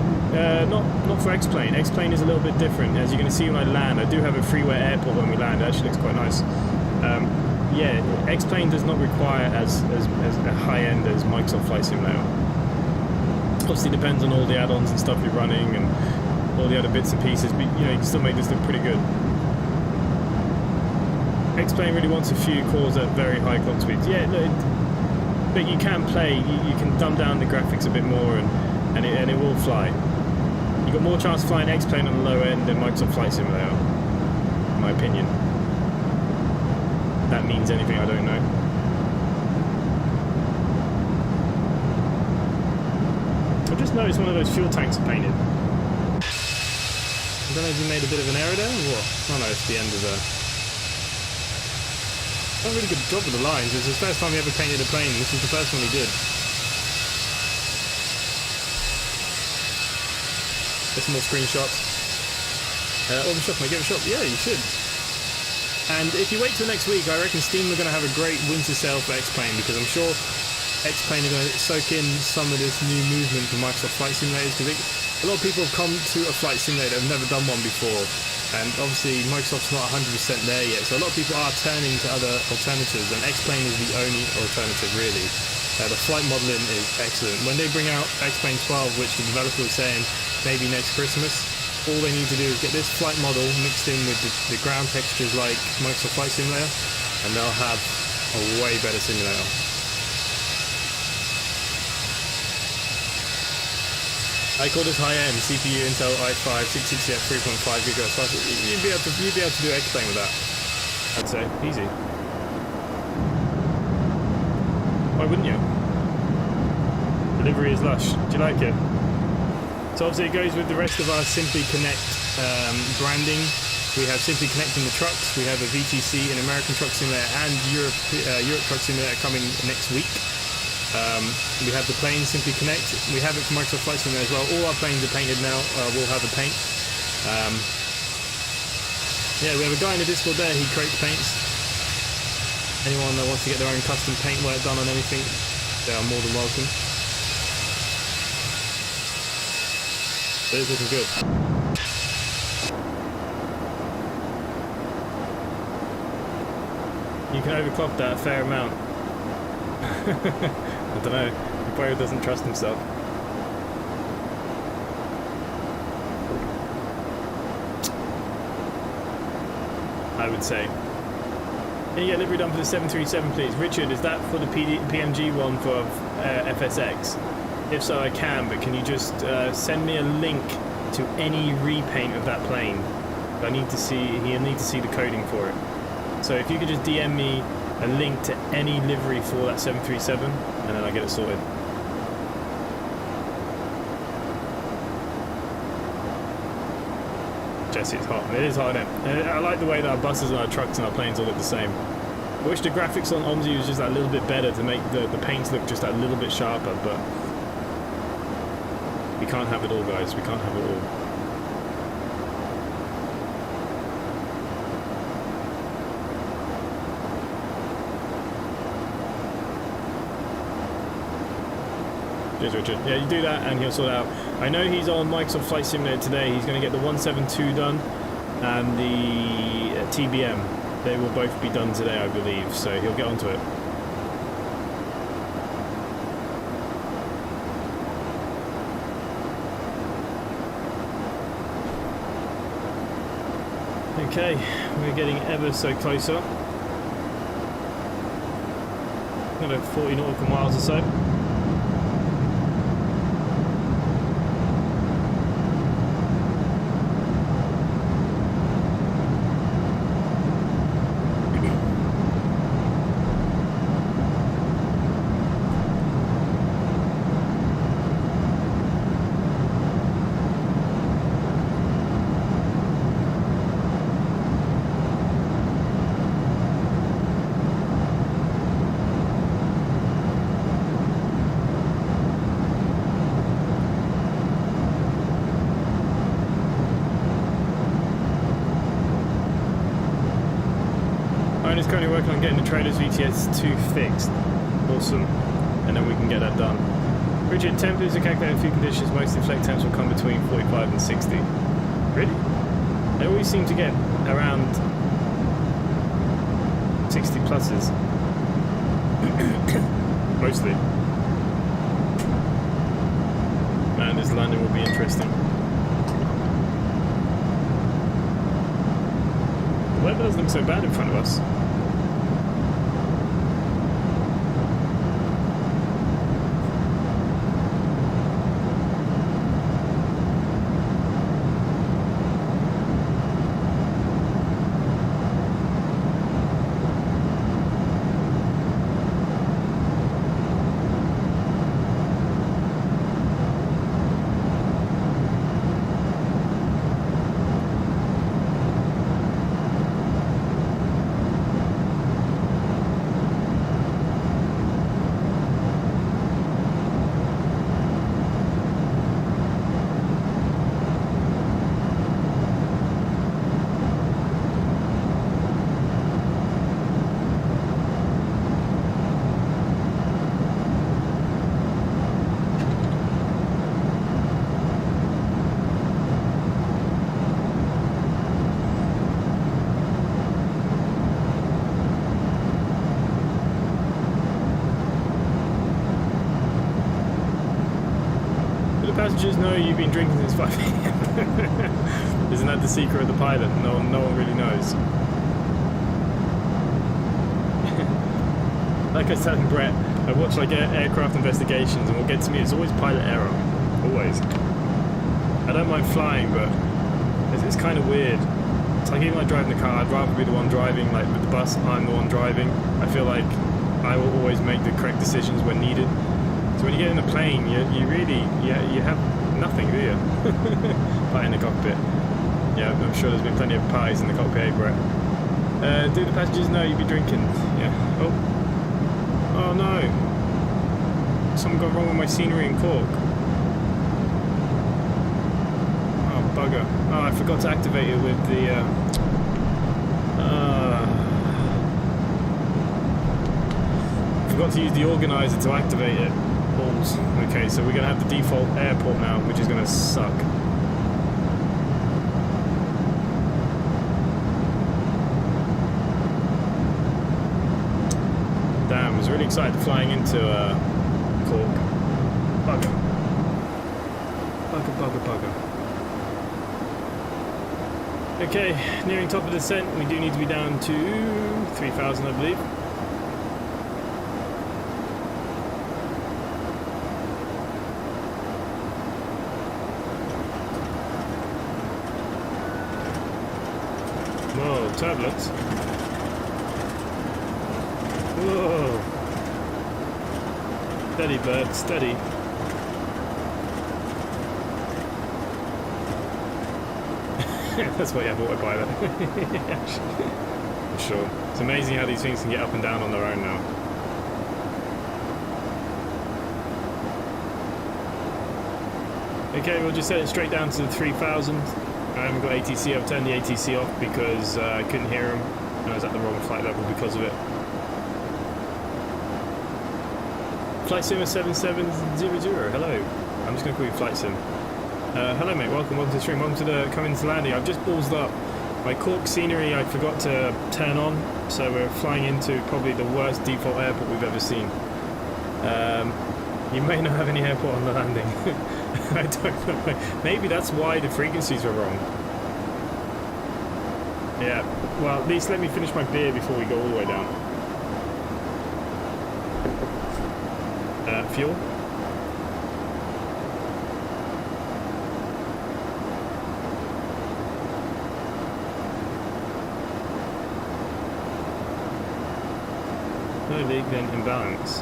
S1: not for X-Plane. X-Plane is a little bit different. As you're going to see when I land, I do have a freeware airport when we land. It actually looks quite nice. Yeah, X-Plane does not require as a high end as Microsoft Flight Simulator. Obviously depends on all the add-ons and stuff you're running and all the other bits and pieces, but you know, you can still make this look pretty good. X-Plane really wants a few cores at very high clock speeds. Yeah, no, but you can play, you can dumb down the graphics a bit more and it will fly. You've got more chance of flying X-Plane on the low end than Microsoft Flight Simulator, in my opinion. That means anything, I don't know. I've just noticed one of those fuel tanks are painted. I don't know if you made a bit of an error there or what? Oh no, it's the end of the... Done a really good job with the lines. This is the first time he ever painted a plane. This is the first one he did. There's some more screenshots. Oh, the shot, can I give it a shot? Yeah, you should. And if you wait till next week, I reckon Steam are going to have a great winter sale for X-Plane, because I'm sure X-Plane are going to soak in some of this new movement from Microsoft Flight Simulators, because a lot of people have come to a flight simulator that have never done one before, and obviously Microsoft's not 100% there yet, so a lot of people are turning to other alternatives, and X-Plane is the only alternative really. The flight modelling is excellent. When they bring out X-Plane 12, which the developer was saying maybe next Christmas, all they need to do is get this flight model mixed in with the ground textures like Microsoft Flight Simulator, and they'll have a way better simulator. I call this high-end CPU Intel i5 660 at 3.5 GHz. You'd be able to do X-Plane with that, I'd say. Easy. Why wouldn't you? Delivery is lush. Do you like it? So obviously it goes with the rest of our Simply Connect branding. We have Simply Connect in the trucks. We have a VTC, an American Truck Simulator, and Europe Truck Simulator coming next week. We have the planes Simply Connect. We have it for Microsoft Flight Simulator as well. All our planes are painted now. We'll have a paint. Yeah, we have a guy in the Discord there. He creates paints. Anyone that wants to get their own custom paint work done on anything, they are more than welcome. But it's looking good. You can overclock that a fair amount. I don't know. He probably doesn't trust himself. I would say. Can you get livery done for the 737, please? Richard, is that for the PMG one for FSX? If so, I can, but can you just send me a link to any repaint of that plane? I need to see. He'll need to see the coding for it. So if you could just DM me a link to any livery for that 737, and then I'll get it sorted. Jesse, it's hot. It is hot, isn't it? I like the way that our buses and our trucks and our planes all look the same. I wish the graphics on OMSI was just that little bit better to make the paints look just that little bit sharper, but we can't have it all, guys. We can't have it all. Cheers, Richard. Yeah, you do that and he'll sort it out. I know he's on Microsoft Flight Simulator today. He's going to get the 172 done and the TBM. They will both be done today, I believe, so he'll get onto it. Okay, we're getting ever so closer. Another 40 nautical miles or so. Is currently working on getting the trailers VTS2 fixed. Awesome. And then we can get that done. Richard, temperatures are calculated in a few conditions. Most inflect temps will come between 45 and 60. Really? They always seem to get around 60 pluses. Mostly. Man, this landing will be interesting. The weather doesn't look so bad in front of us. passengers know you've been drinking since 5 a.m. Isn't that the secret of the pilot? No one really knows. Like I was telling Brett, I watch like aircraft investigations, and what gets me is always pilot error. Always. I don't mind flying, but it's kind of weird. It's like even like driving the car, I'd rather be the one driving. Like with the bus, I'm the one driving. I feel like I will always make the correct decisions when needed. So when you get in a plane, you have nothing, do you? Party in the cockpit. Yeah, I'm sure there's been plenty of parties in the cockpit, Brett. Do the passengers know you'd be drinking? Yeah. Oh no. Something got wrong with my scenery in Cork. Oh bugger. Oh, I forgot to activate it with the forgot to use the organizer to activate it. Balls. Okay, so we're gonna have the default airport now, which is gonna suck. Damn, I was really excited flying into Cork. Bugger. Bugger. Okay, nearing top of the descent. We do need to be down to 3,000, I believe. Whoa, turbulence. Whoa. Steady, bird, steady. That's why you have autopilot. I'm sure. It's amazing how these things can get up and down on their own now. Okay, we'll just set it straight down to the 3,000. I haven't got ATC. I've turned the ATC off because I couldn't hear him and I was at the wrong flight level because of it. Flight Sim 7700, hello. I'm just going to call you Flight Sim. Hello mate, welcome to the stream, welcome to the coming to landing. I've just ballsed up. My Cork scenery I forgot to turn on, so we're flying into probably the worst default airport we've ever seen. You may not have any airport on the landing. I don't know. Maybe that's why the frequencies were wrong. Yeah, well at least let me finish my beer before we go all the way down. Fuel. No leak, then imbalance.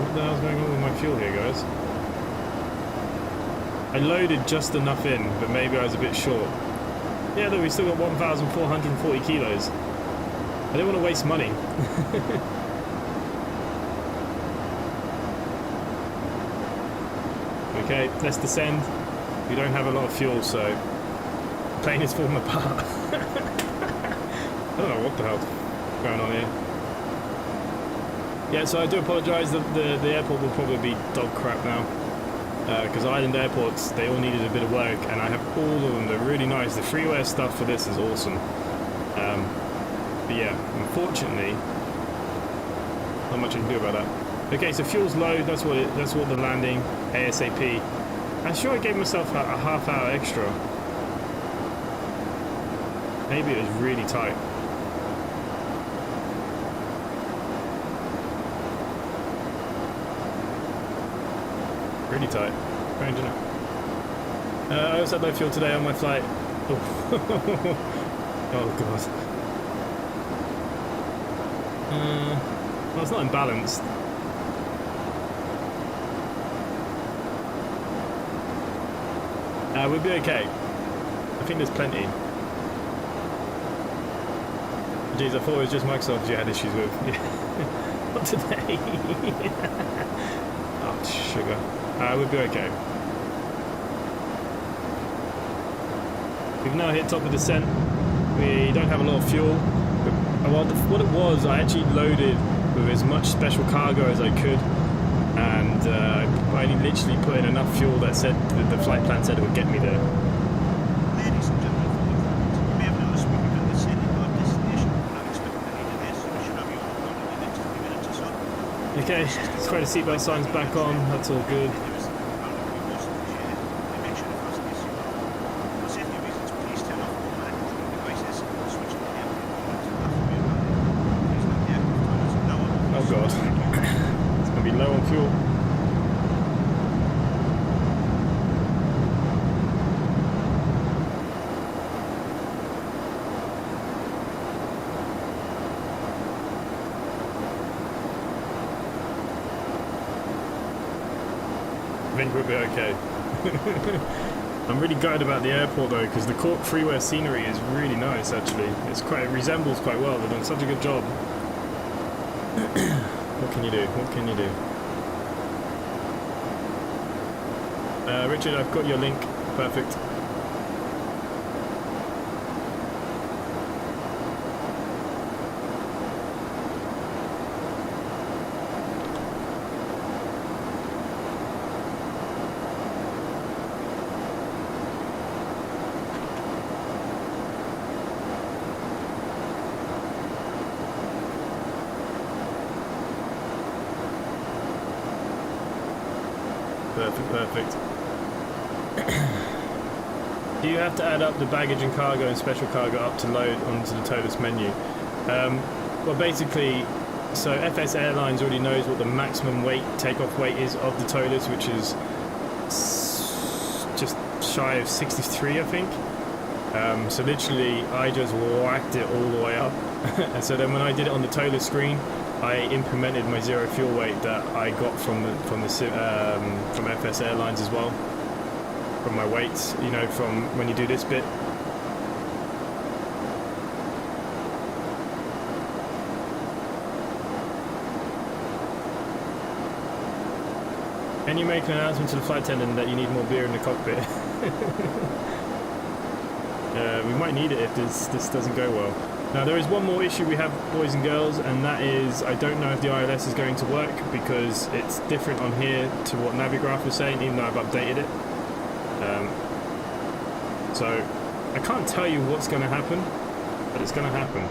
S1: What the hell's going on with my fuel here, guys? I loaded just enough in, but maybe I was a bit short. Yeah, look, we still got 1,440 kilos. I don't want to waste money. Okay, let's descend. We don't have a lot of fuel, so the plane is falling apart. I don't know what the hell's going on here. Yeah, so I do apologise. The airport will probably be dog crap now. Because island airports, they all needed a bit of work, and I have all of them. They're really nice. The freeware stuff for this is awesome. But yeah, unfortunately, not much I can do about that. Okay, so fuel's low. That's what the landing ASAP. I'm sure I gave myself a half hour extra. Maybe it was really tight. Really tight. Strange, isn't it? I also had no fuel today on my flight. Oh, oh god. Well, it's not imbalanced. We'll be okay. I think there's plenty. Jeez, I thought it was just Microsoft you had issues with. Not today. Oh, sugar. We'll be okay. We've now hit top of descent. We don't have a lot of fuel. Well, what it was, I actually loaded with as much special cargo as I could, and I literally put in enough fuel that said the flight plan said it would get me there.
S8: Ladies and gentlemen, you may have noticed we began descending to our destination. We're not expecting any delays, so we should have you on board in the next 3 minutes or so.
S1: Okay, throw the seatbelt signs back on, that's all good. Oh god, it's going to be low on fuel. I think we'll be okay. I'm really gutted about the airport though, because the Cork freeway scenery is really nice actually. It resembles quite well, they've done such a good job. What can you do? What can you do? Richard, I've got your link. Perfect. Perfect. Do you have to add up the baggage and cargo and special cargo up to load onto the toliss menu? Well, basically, so FSAirlines already knows what the maximum weight, takeoff weight is of the toliss, which is just shy of 63, I think. So literally, I just whacked it all the way up. And so then when I did it on the toliss screen, I implemented my zero fuel weight that I got from FSAirlines as well, from my weights, you know, from when you do this bit. Can you make an announcement to the flight attendant that you need more beer in the cockpit? We might need it if this doesn't go well. Now there is one more issue we have, boys and girls, and that is I don't know if the ILS is going to work because it's different on here to what Navigraph was saying, even though I've updated it. So I can't tell you what's going to happen, but it's going to happen.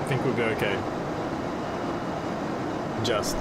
S1: I think we'll be okay. Just.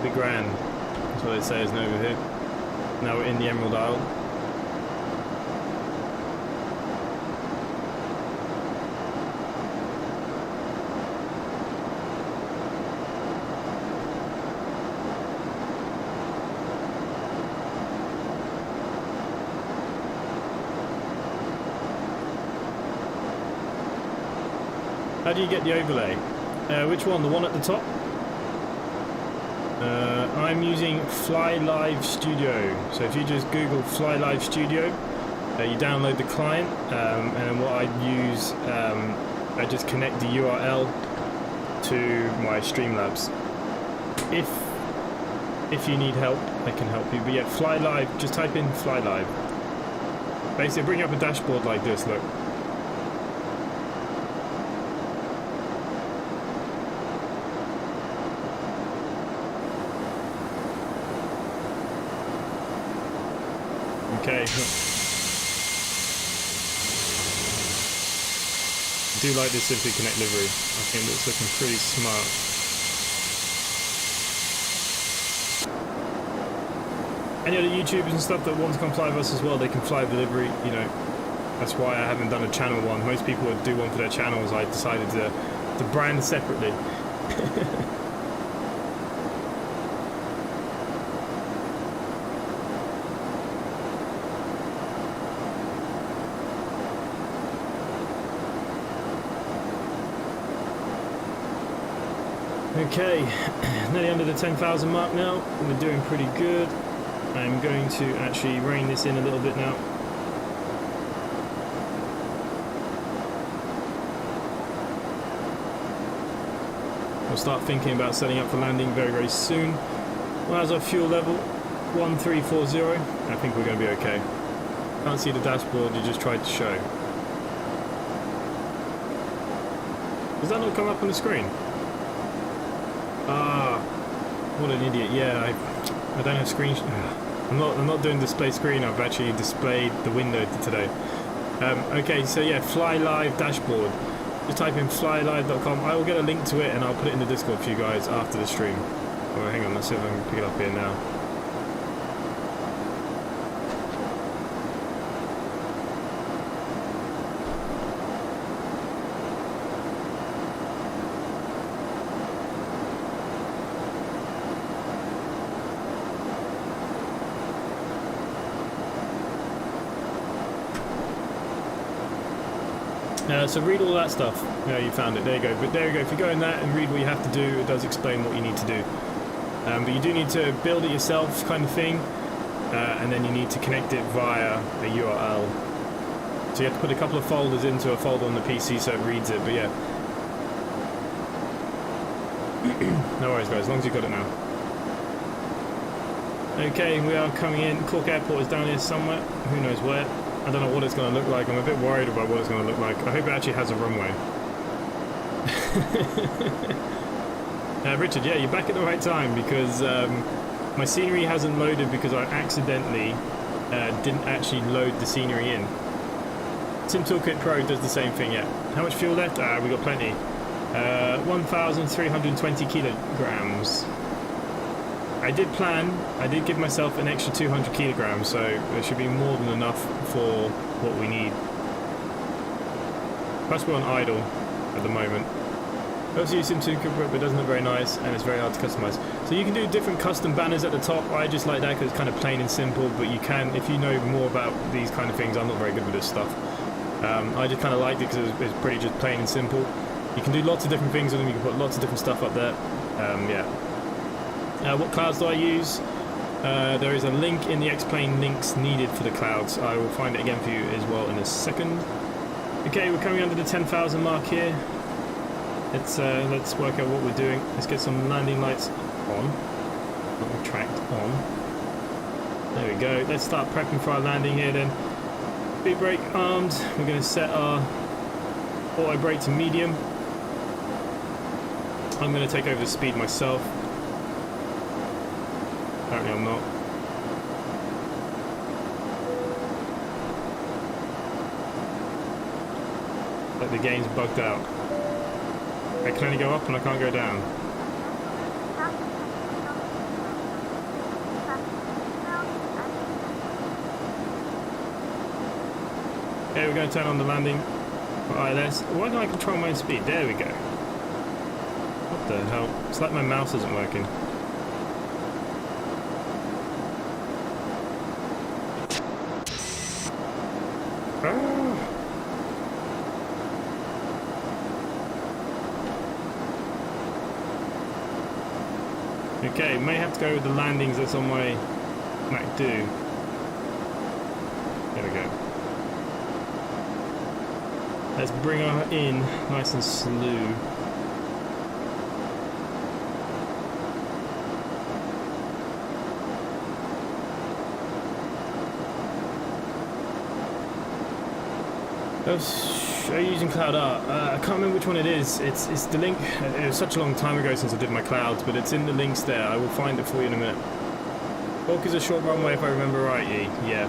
S1: Be grand. That's what it says over here. Now we're in the Emerald Isle. How do you get the overlay? Which one? The one at the top? I'm using Fly Live Studio. So if you just Google Fly Live Studio, you download the client, and then what I use, I just connect the URL to my Streamlabs. If you need help, I can help you. But yeah, Fly Live. Just type in Fly Live. Basically, bring up a dashboard like this. Look. Okay. I do like this Simply Connect livery. I think it's looking pretty smart. Any other YouTubers and stuff that want to come fly with us as well, they can fly the livery, you know. That's why I haven't done a channel one. Most people would do one for their channels. I decided to brand separately. Okay, nearly under the 10,000 mark now. We're doing pretty good. I'm going to actually rein this in a little bit now. We'll start thinking about setting up for landing very, very soon. Well, as our fuel level, 1340. I think we're going to be okay. Can't see the dashboard you just tried to show. Does that not come up on the screen? Ah, what an idiot. Yeah, I don't have screen. I'm not doing display screen. I've actually displayed the window today. Okay, so yeah, fly live dashboard. Just type in flylive.com. I will get a link to it and I'll put it in the Discord for you guys after the stream. Oh, hang on, let's see if I can pick it up here now. So read all that stuff. Yeah, you found it. There you go. But there you go. If you go in that and read what you have to do, it does explain what you need to do. But you do need to build it yourself, kind of thing, and then you need to connect it via a URL. So you have to put a couple of folders into a folder on the PC so it reads it. But yeah, no worries, guys. As long as you've got it now. Okay, we are coming in. Cork Airport is down here somewhere. Who knows where? I don't know what it's going to look like. I'm a bit worried about what it's going to look like. I hope it actually has a runway. Richard, yeah, you're back at the right time because my scenery hasn't loaded because I accidentally didn't actually load the scenery in. Sim Toolkit Pro does the same thing, yeah. How much fuel left? We got plenty. 1,320 kilograms. I did give myself an extra 200 kilograms, so there should be more than enough for what we need. Plus we're on idle at the moment. Also use SimToolkit, but it doesn't look very nice, and it's very hard to customize. So you can do different custom banners at the top. I just like that because it's kind of plain and simple, but you can, if you know more about these kind of things, I'm not very good with this stuff. I just kind of liked it because it's pretty just plain and simple. You can do lots of different things with them, you can put lots of different stuff up there. Yeah. What clouds do I use? There is a link in the X-Plane links needed for the clouds. I will find it again for you as well in a second. Okay, we're coming under the 10,000 mark here. Let's work out what we're doing. Let's get some landing lights on. Not retract on. There we go. Let's start prepping for our landing here then. Speed brake armed. We're going to set our auto brake to medium. I'm going to take over the speed myself. Apparently I'm not. Like the game's bugged out. I can only go up and I can't go down. Okay, we're going to turn on the landing for ILS. Why don't I control my own speed? There we go. What the hell? It's like my mouse isn't working. Okay, may have to go with the landings that's on my Mac do. There we go. Let's bring her in nice and slow. Are you using Cloud Art? I can't remember which one it is. It's the link. It was such a long time ago since I did my clouds, but it's in the links there. I will find it for you in a minute. Cork is a short runway if I remember right, yeah.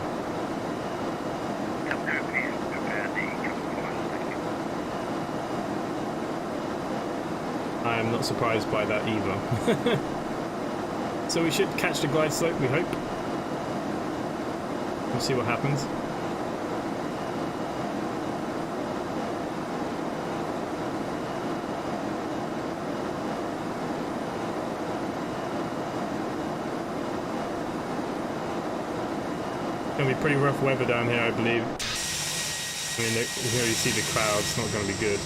S1: I am not surprised by that either. So we should catch the glide slope, we hope. We'll see what happens. It's going to be pretty rough weather down here, I believe. I mean, you can already see the clouds, it's not going to be good.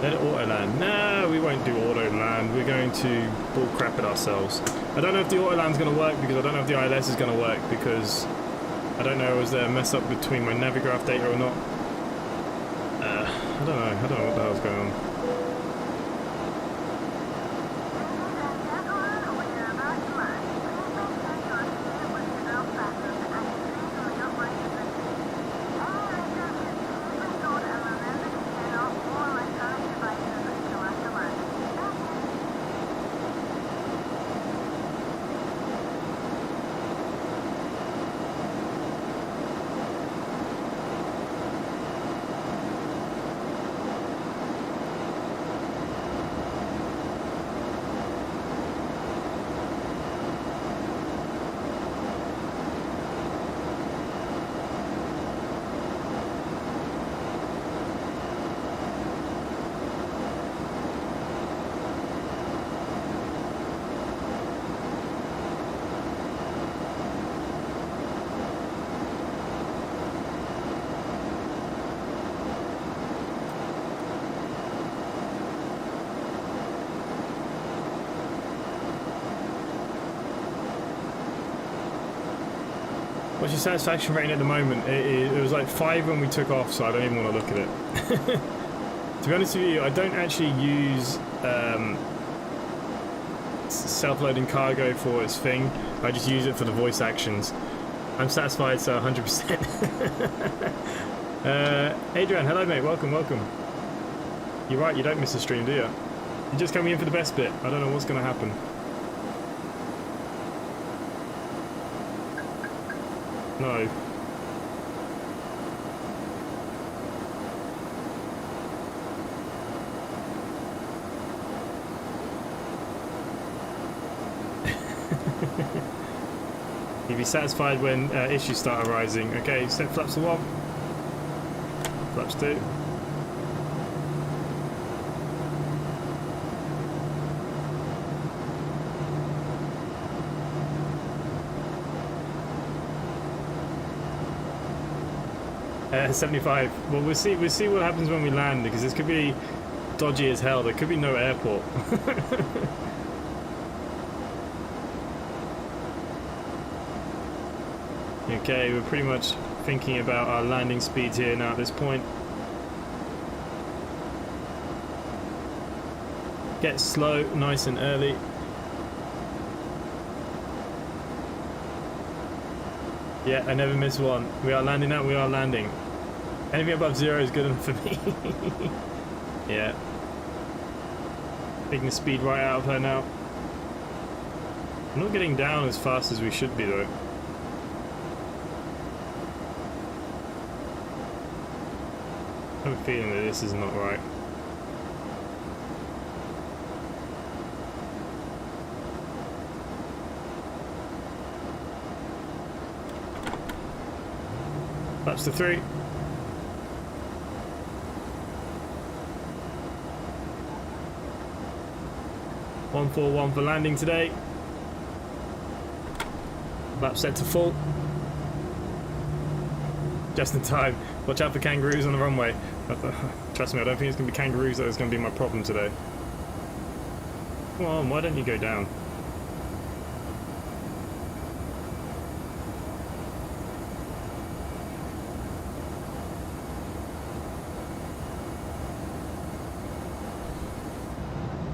S1: Let it auto land. No, we won't do auto land. We're going to bull crap it ourselves. I don't know if the auto land's going to work because I don't know if the ILS is going to work because I don't know, was there a mess up between my Navigraph data or not? I don't know. I don't know what the hell's going on. What's your satisfaction rating at the moment? It was like 5 when we took off, so I don't even want to look at it. To be honest with you, I don't actually use self-loading cargo for its thing. I just use it for the voice actions. I'm satisfied, so 100%. Adrian, hello mate, welcome, welcome. You're right, you don't miss a stream, do you? You're just coming in for the best bit. I don't know what's going to happen. No. You'll be satisfied when issues start arising. Okay, set flaps to 1. Flaps 2. Uh, 75. Well, we'll see what happens when we land, because this could be dodgy as hell. There could be no airport. Okay, we're pretty much thinking about our landing speeds here now at this point. Get slow, nice and early. Yeah, I never miss one. We are landing now, we are landing. Anything above 0 is good enough for me. Yeah. Taking the speed right out of her now. We're not getting down as fast as we should be though. I have a feeling that this is not right. That's the 3. One for landing today. Lap set to full. Just in time. Watch out for kangaroos on the runway. Trust me, I don't think it's going to be kangaroos that is going to be my problem today. Come on, why don't you go down?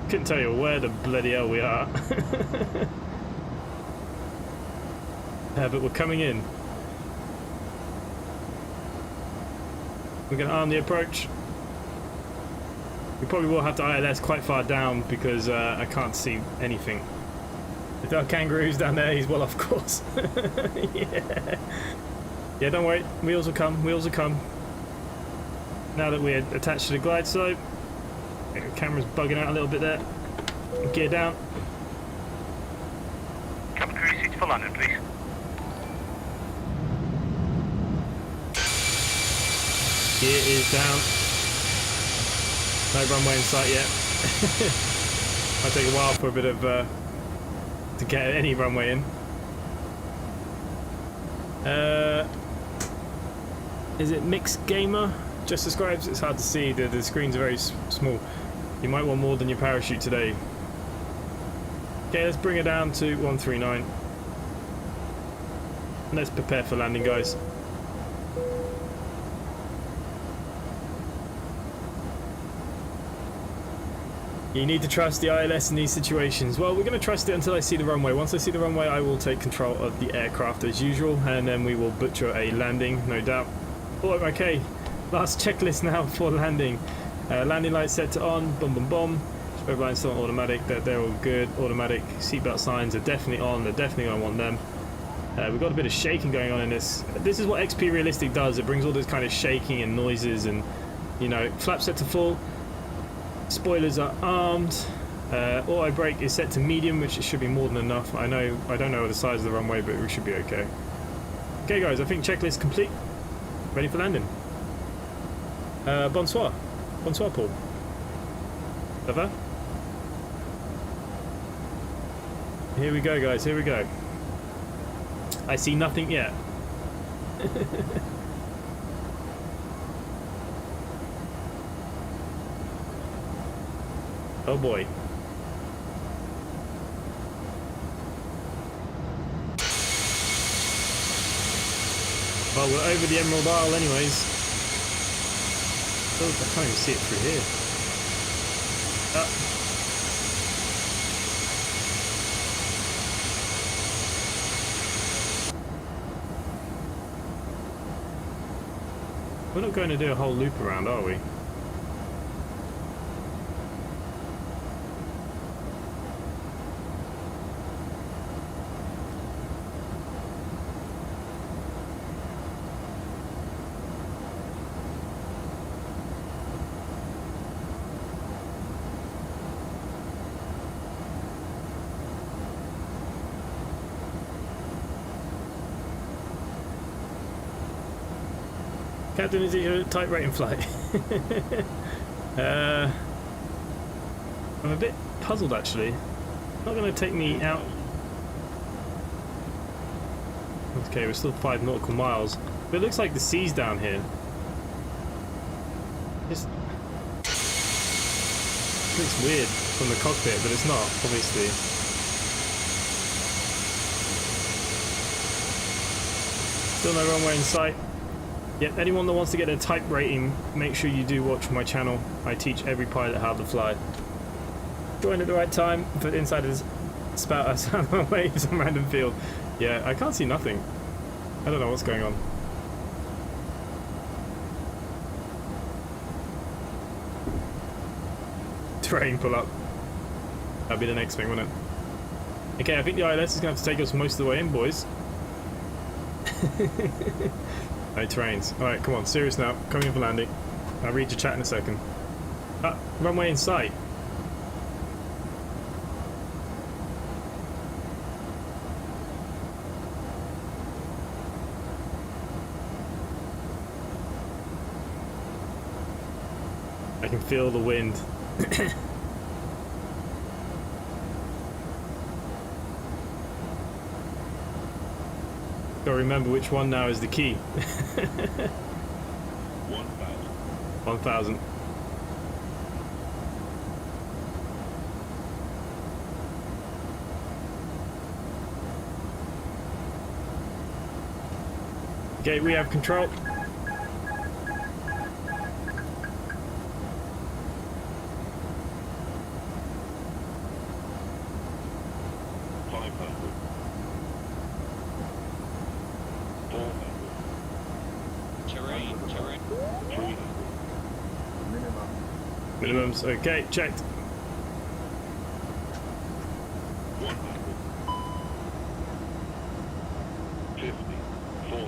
S1: Couldn't tell you where the bloody hell we are. But we're coming in. We're going to arm the approach. We probably will have to ILS quite far down because I can't see anything. If there are kangaroos down there, he's well off course. Yeah. Yeah, don't worry. Wheels will come. Wheels will come. Now that we're attached to the glide slope. The camera's bugging out a little bit there. Gear down.
S2: Cabin crew seats for landing, please.
S1: Gear is down. No runway in sight yet. Might take a while for a bit of to get any runway in. Is it Mixed Gamer? Just describes. It's hard to see. The screens are very small. You might want more than your parachute today. Okay, let's bring it down to 139. Let's prepare for landing, guys. You need to trust the ILS in these situations. Well, we're going to trust it until I see the runway. Once I see the runway, I will take control of the aircraft as usual, and then we will butcher a landing, no doubt. Oh, okay. Last checklist now for landing. Landing lights set to on. Boom, boom, boom. FSAirlines still on automatic. They're all good. Automatic. Seatbelt signs are definitely on. They're definitely going to want them. We've got a bit of shaking going on in this. This is what XP Realistic does. It brings all this kind of shaking and noises, and, you know, flap set to full. Spoilers are armed. Auto brake is set to medium, which should be more than enough. I don't know the size of the runway, but we should be okay. Okay, guys, I think checklist complete. Ready for landing. Bonsoir. Bonsoir, Paul. Ça va? Here we go, guys. Here we go. I see nothing yet. Oh boy. Well, we're over the Emerald Isle anyways. Oh, I can't even see it through here. We're not going to do a whole loop around, are we? Captain, is it your type rating flight? I'm a bit puzzled actually. Not going to take me out. Okay, we're still 5 nautical miles. But it looks like the sea's down here. It looks weird from the cockpit, but it's not, obviously. Still no runway in sight. Yep, anyone that wants to get a type rating, make sure you do watch my channel. I teach every pilot how to fly. Join at the right time for insiders spout us out of way some random field. Yeah, I can't see nothing. I don't know what's going on. Terrain pull up. That'll be the next thing, won't it? Okay, I think the ILS is going to have to take us most of the way in, boys. No terrains. Alright, come on, serious now. Coming in for landing. I'll read your chat in a second. Ah, runway in sight. I can feel the wind. Gotta remember which one now is the key. 1,000. Okay, we have control. Minimums, okay, checked.
S6: 50, 40,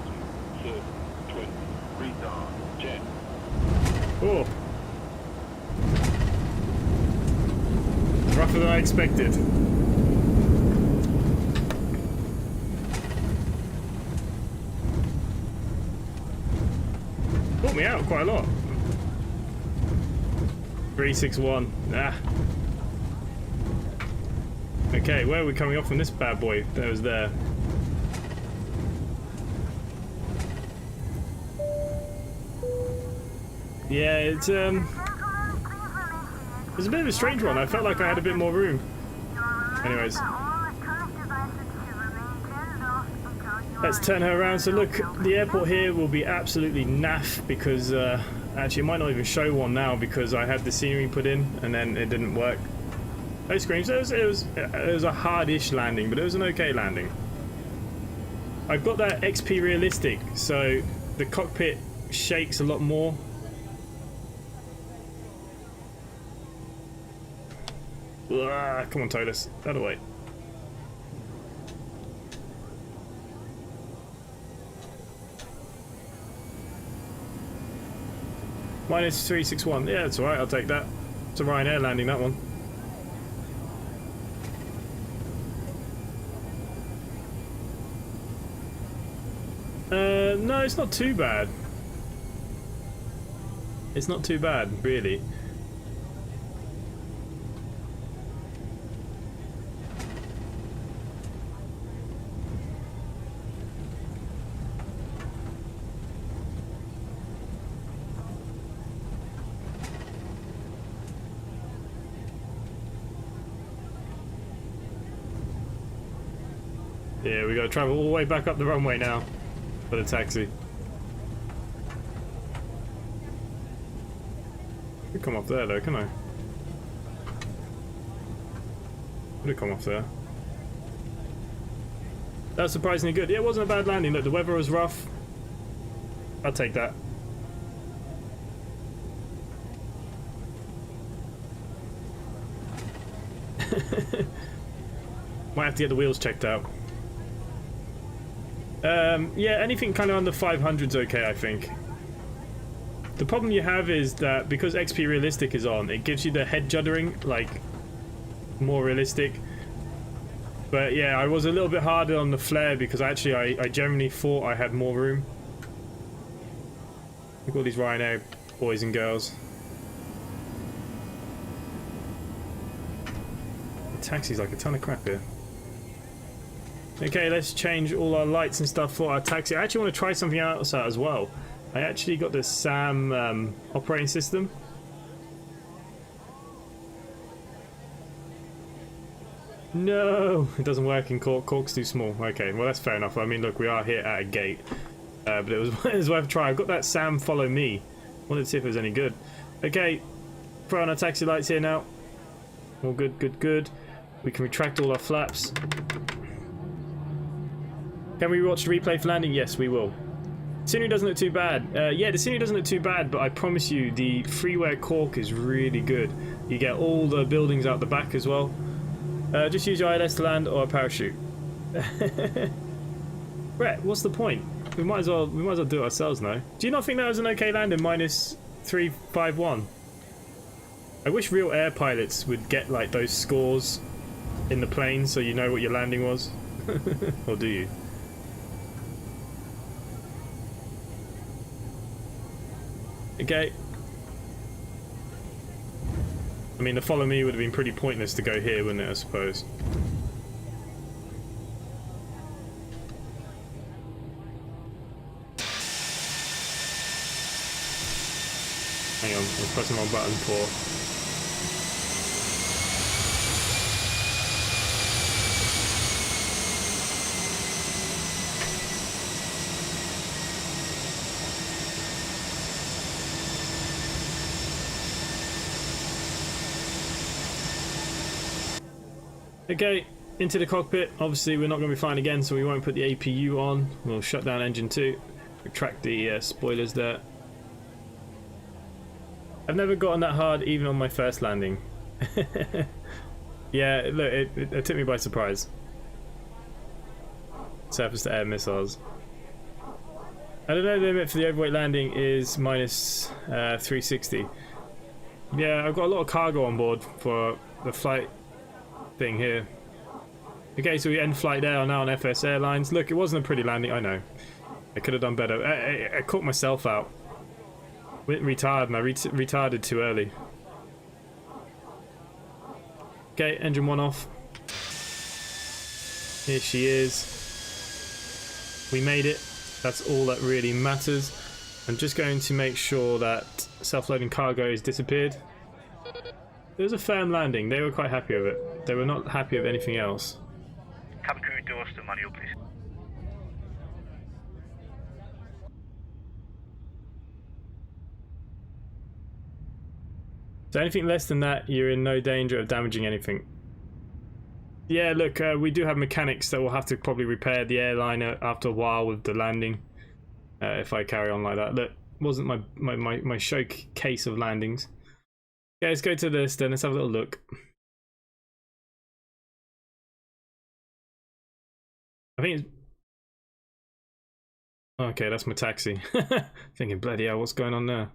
S6: 30, 20, retard, jet.
S1: Oh. Rougher than I expected. Brought me out quite a lot. 361. Ah. Okay, where are we coming off from this bad boy? That was there. Yeah, it's It was a bit of a strange one. I felt like I had a bit more room. Anyways. Let's turn her around. So look, the airport here will be absolutely naff because actually it might not even show one now because I had the scenery put in and then it didn't work. No screams. It was a hard-ish landing, but it was an okay landing. I've got that XP realistic, so the cockpit shakes a lot more. Ugh, come on, Toliss, that away. Minus 361. Yeah, that's alright, I'll take that. It's a Ryanair landing, that one. No, it's not too bad. It's not too bad, really. Yeah, we gotta travel all the way back up the runway now for the taxi. I could come off there though, can I? Could have come off there. That's surprisingly good. Yeah, it wasn't a bad landing. Look, the weather was rough. I'll take that. Might have to get the wheels checked out. Yeah, anything kind of under 500 is okay, I think. The problem you have is that because XP Realistic is on, it gives you the head juddering, like, more realistic. But yeah, I was a little bit harder on the flare because actually I generally thought I had more room. Look at all these Ryanair boys and girls. The taxi's like a ton of crap here. Okay, let's change all our lights and stuff for our taxi. I actually want to try something else out as well. I actually got the SAM operating system. No, it doesn't work in Cork. Cork's too small. Okay, well that's fair enough. I mean, look, we are here at a gate, but it was worth a try. I've got that SAM follow me. Wanted to see if it was any good. Okay, throw on our taxi lights here now. All good, good, good. We can retract all our flaps. Can we watch the replay for landing? Yes, we will. Scenery doesn't look too bad. Yeah, the scenery doesn't look too bad, but I promise you, the freeware Cork is really good. You get all the buildings out the back as well. Just use your ILS to land or a parachute. Brett, what's the point? We might as well do it ourselves now. Do you not think that was an okay landing? Minus 351. I wish real air pilots would get like those scores in the plane so you know what your landing was. Or do you? Okay. I mean, the follow me would have been pretty pointless to go here, wouldn't it, I suppose? Hang on, I'm pressing my button for... Okay, into the cockpit. Obviously we're not going to be flying again, so we won't put the APU on. We'll shut down engine 2, retract the spoilers there. I've never gotten that hard even on my first landing. Yeah, look, it took me by surprise. Surface to air missiles. I don't know, the limit for the overweight landing is minus 360. Yeah, I've got a lot of cargo on board for the flight thing here. Okay, so we end flight there now on FSAirlines. Look, it wasn't a pretty landing, I know. I could have done better. I caught myself out. Went retarded and I retarded too early. Okay, engine 1 off. Here she is. We made it. That's all that really matters. I'm just going to make sure that self-loading cargo is disappeared. It was a firm landing. They were quite happy with it. They were not happy with anything else.
S2: Cabin crew doors to manual, please.
S1: So anything less than that, you're in no danger of damaging anything. Yeah, look, we do have mechanics that will have to probably repair the airliner after a while with the landing. If I carry on like that. Look, wasn't my showcase of landings. Yeah, let's go to this then. Let's have a little look. I think it's... Okay, that's my taxi. Thinking, bloody hell, what's going on there?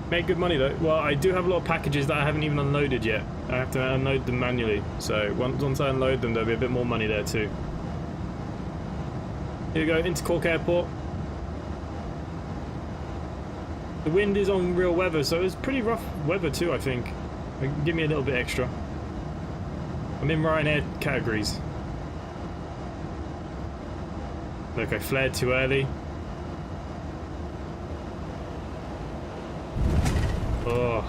S1: Make good money though. Well, I do have a lot of packages that I haven't even unloaded yet. I have to unload them manually. So once I unload them, there'll be a bit more money there too. Here we go, into Cork Airport. The wind is on real weather, so it's pretty rough weather too, I think. Give me a little bit extra. I'm in Ryanair categories. Look, I flared too early. Oh.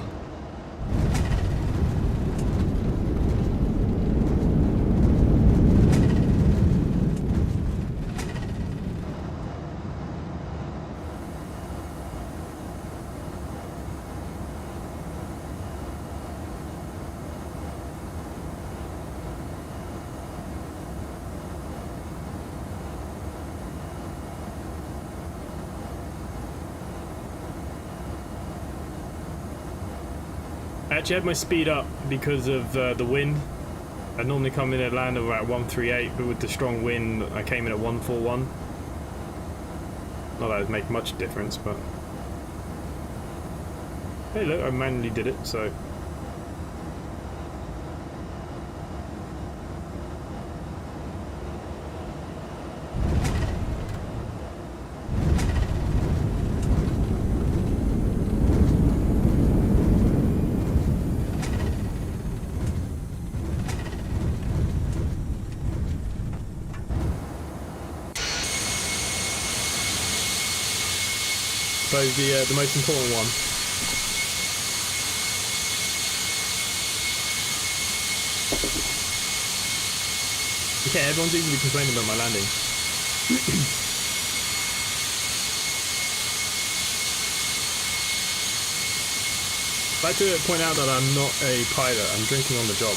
S1: I actually had my speed up because of the wind. I normally come in at land of about 138, but with the strong wind, I came in at 141. Not that it would make much difference, but... Hey look, I manually did it, so... suppose the most important one. Okay, everyone's easily complaining about my landing. I'd like to point out that I'm not a pilot, I'm drinking on the job.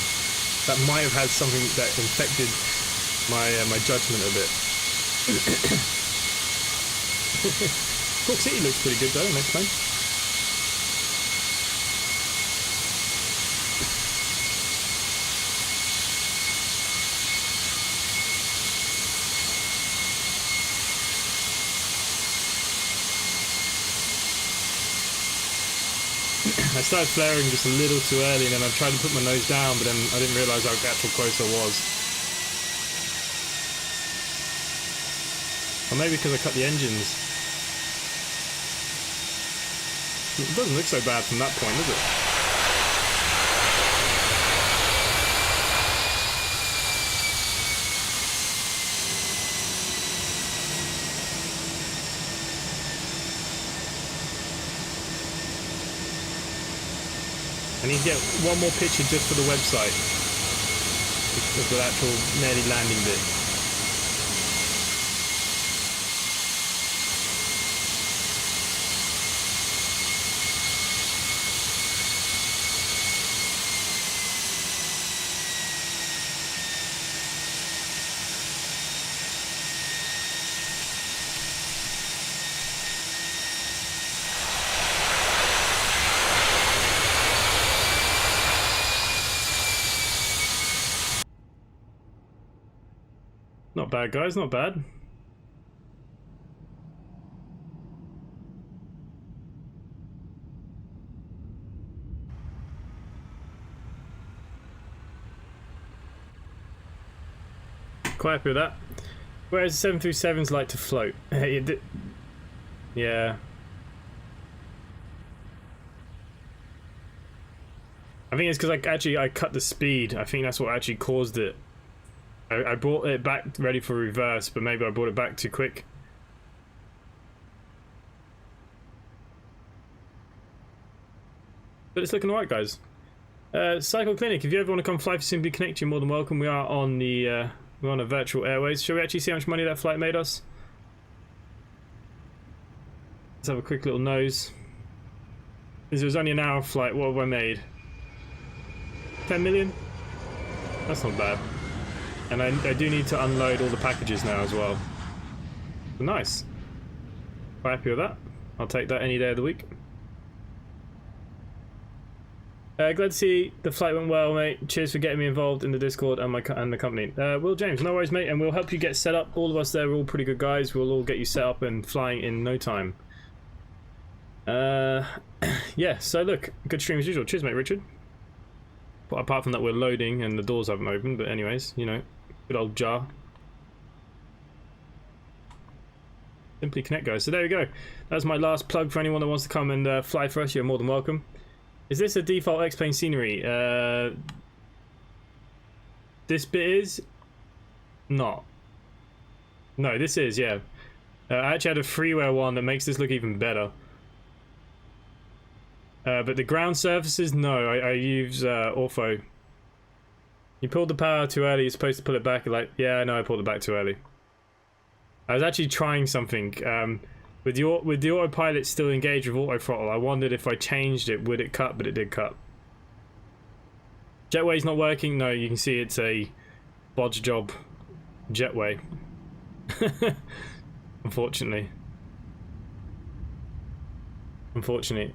S1: That might have had something that infected my judgment a bit. Cork City looks pretty good though, next plane. I started flaring just a little too early and then I tried to put my nose down, but then I didn't realise how actual close I was. Or maybe because I cut the engines. It doesn't look so bad from that point, does it? I need to get one more picture just for the website of the actual nearly landing bit. Not bad, guys, not bad. Quite happy with that. Whereas the 737s like to float. Yeah. I think it's because I cut the speed. I think that's what actually caused it. I brought it back ready for reverse, but maybe I brought it back too quick. But it's looking alright, guys. Cycle Clinic, if you ever want to come fly for Simply Connect, you're more than welcome. We are on the we're on a virtual airways. Shall we actually see how much money that flight made us? Let's have a quick little nose. This was only an hour flight. What have I made? 10 million? That's not bad. And I do need to unload all the packages now as well. But nice. Quite happy with that. I'll take that any day of the week. Glad to see the flight went well, mate. Cheers for getting me involved in the Discord and the company. Will James, no worries, mate, and we'll help you get set up. All of us there are all pretty good guys. We'll all get you set up and flying in no time. Yeah, so look, good stream as usual. Cheers, mate, Richard. But apart from that, we're loading and the doors haven't opened, but anyways, you know, good old jar. Simply Connect, guys. So there we go. That's my last plug for anyone that wants to come and fly for us. You're more than welcome. Is this a default X-Plane scenery? This bit is not. No, this is, yeah. I actually had a freeware one that makes this look even better. But the ground surfaces, no, I use Ortho. You pulled the power too early, you're supposed to pull it back. Like, yeah, I know I pulled it back too early. I was actually trying something. With the autopilot still engaged with auto throttle, I wondered if I changed it, would it cut, but it did cut. Jetway's not working. No, you can see it's a bodge job jetway. Unfortunately. Unfortunately.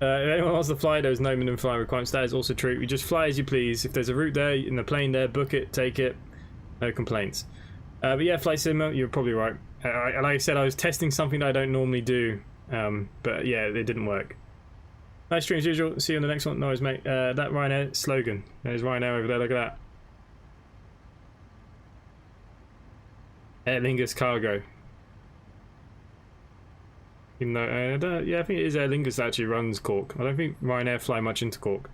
S1: If anyone wants to fly, there's no minimum flying requirements. That is also true. You just fly as you please. If there's a route there, in the plane there, book it, take it. No complaints. But yeah, Flight Simmer, you're probably right. Like I said, I was testing something that I don't normally do. But yeah, it didn't work. Nice stream as usual. See you on the next one. No worries, mate. That Ryanair slogan. There's Ryanair over there. Look at that. Aer Lingus Cargo. Even though, yeah, I think it is Aer Lingus that actually runs Cork. I don't think Ryanair fly much into Cork.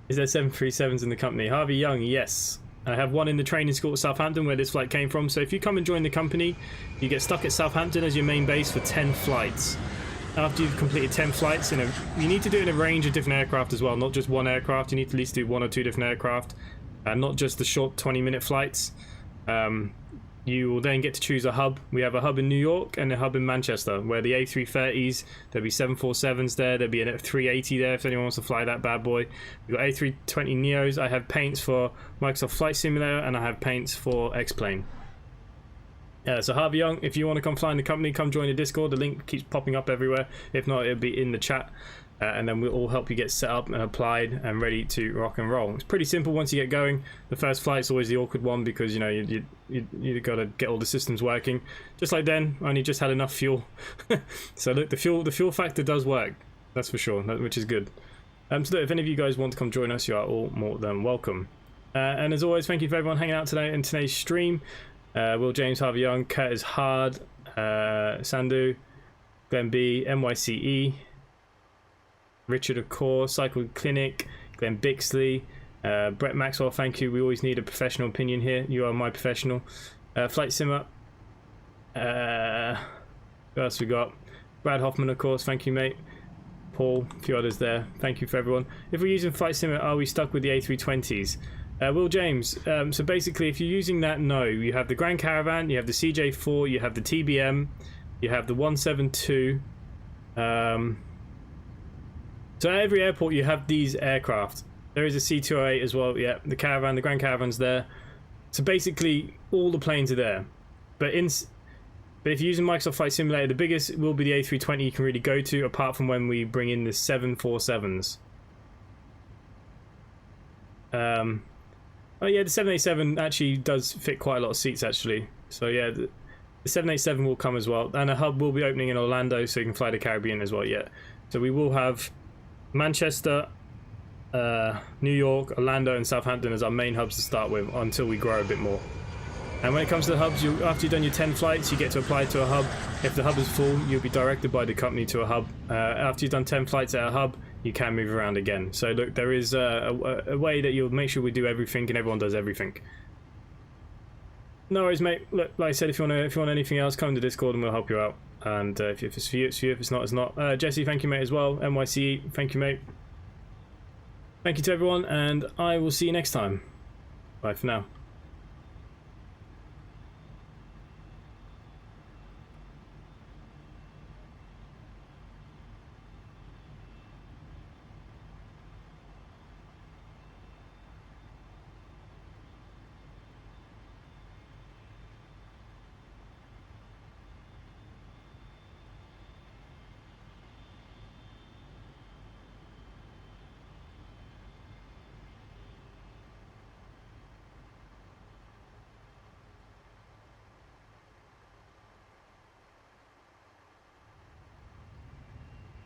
S1: Is there 737s in the company? Harvey Young, yes. I have one in the training school at Southampton where this flight came from. So if you come and join the company, you get stuck at Southampton as your main base for 10 flights. After you've completed 10 flights, you need to do it in a range of different aircraft as well, not just one aircraft. You need to at least do 1 or 2 different aircraft, not just the short 20-minute flights. You will then get to choose a hub. We have a hub in New York and a hub in Manchester, where the A330s, there'll be 747s there, there'll be a 380 there if anyone wants to fly that bad boy. We've got A320 Neos. I have paints for Microsoft Flight Simulator, and I have paints for X-Plane. So Harvey Young, if you want to come fly in the company, come join the Discord. The link keeps popping up everywhere. If not, it'll be in the chat. And then we'll all help you get set up and applied and ready to rock and roll. It's pretty simple once you get going. The first flight's always the awkward one because you got to get all the systems working. Just like then, I only just had enough fuel. So look, the fuel factor does work. That's for sure, which is good. So look, if any of you guys want to come join us, you are all more than welcome. And as always, thank you for everyone hanging out today in today's stream. Will James, Harvey Young, Curtis Hard, Sandu, Glenn B, NYCE. Richard, of course, Cycle Clinic, Glenn Bixley, Brett Maxwell, thank you. We always need a professional opinion here. You are my professional. Flight Simmer. Who else we got? Brad Hoffman, of course, thank you, mate. Paul, a few others there. Thank you for everyone. If we're using Flight Simmer, are we stuck with the A320s? Will James, so basically, if you're using that, no. You have the Grand Caravan, you have the CJ4, you have the TBM, you have the 172. So at every airport you have these aircraft. There is a C208 as well, yeah, the Caravan, the Grand Caravan's there. So basically all the planes are there. But if you're using Microsoft Flight Simulator, the biggest will be the A320 you can really go to, apart from when we bring in the 747s. Oh yeah, the 787 actually does fit quite a lot of seats actually. So yeah, the 787 will come as well. And a hub will be opening in Orlando so you can fly the Caribbean as well, yeah. So we will have Manchester, New York, Orlando, and Southampton as our main hubs to start with until we grow a bit more. And when it comes to the hubs, after you've done your 10 flights, you get to apply to a hub. If the hub is full, you'll be directed by the company to a hub. After you've done 10 flights at a hub, you can move around again. So look, there is a way that you'll make sure we do everything and everyone does everything. No worries, mate. Look, like I said, if you want anything else, come to Discord and we'll help you out. And if it's for you, it's for you. If it's not, it's not. Jesse, thank you, mate, as well. NYCE, thank you, mate. Thank you to everyone, and I will see you next time. Bye for now.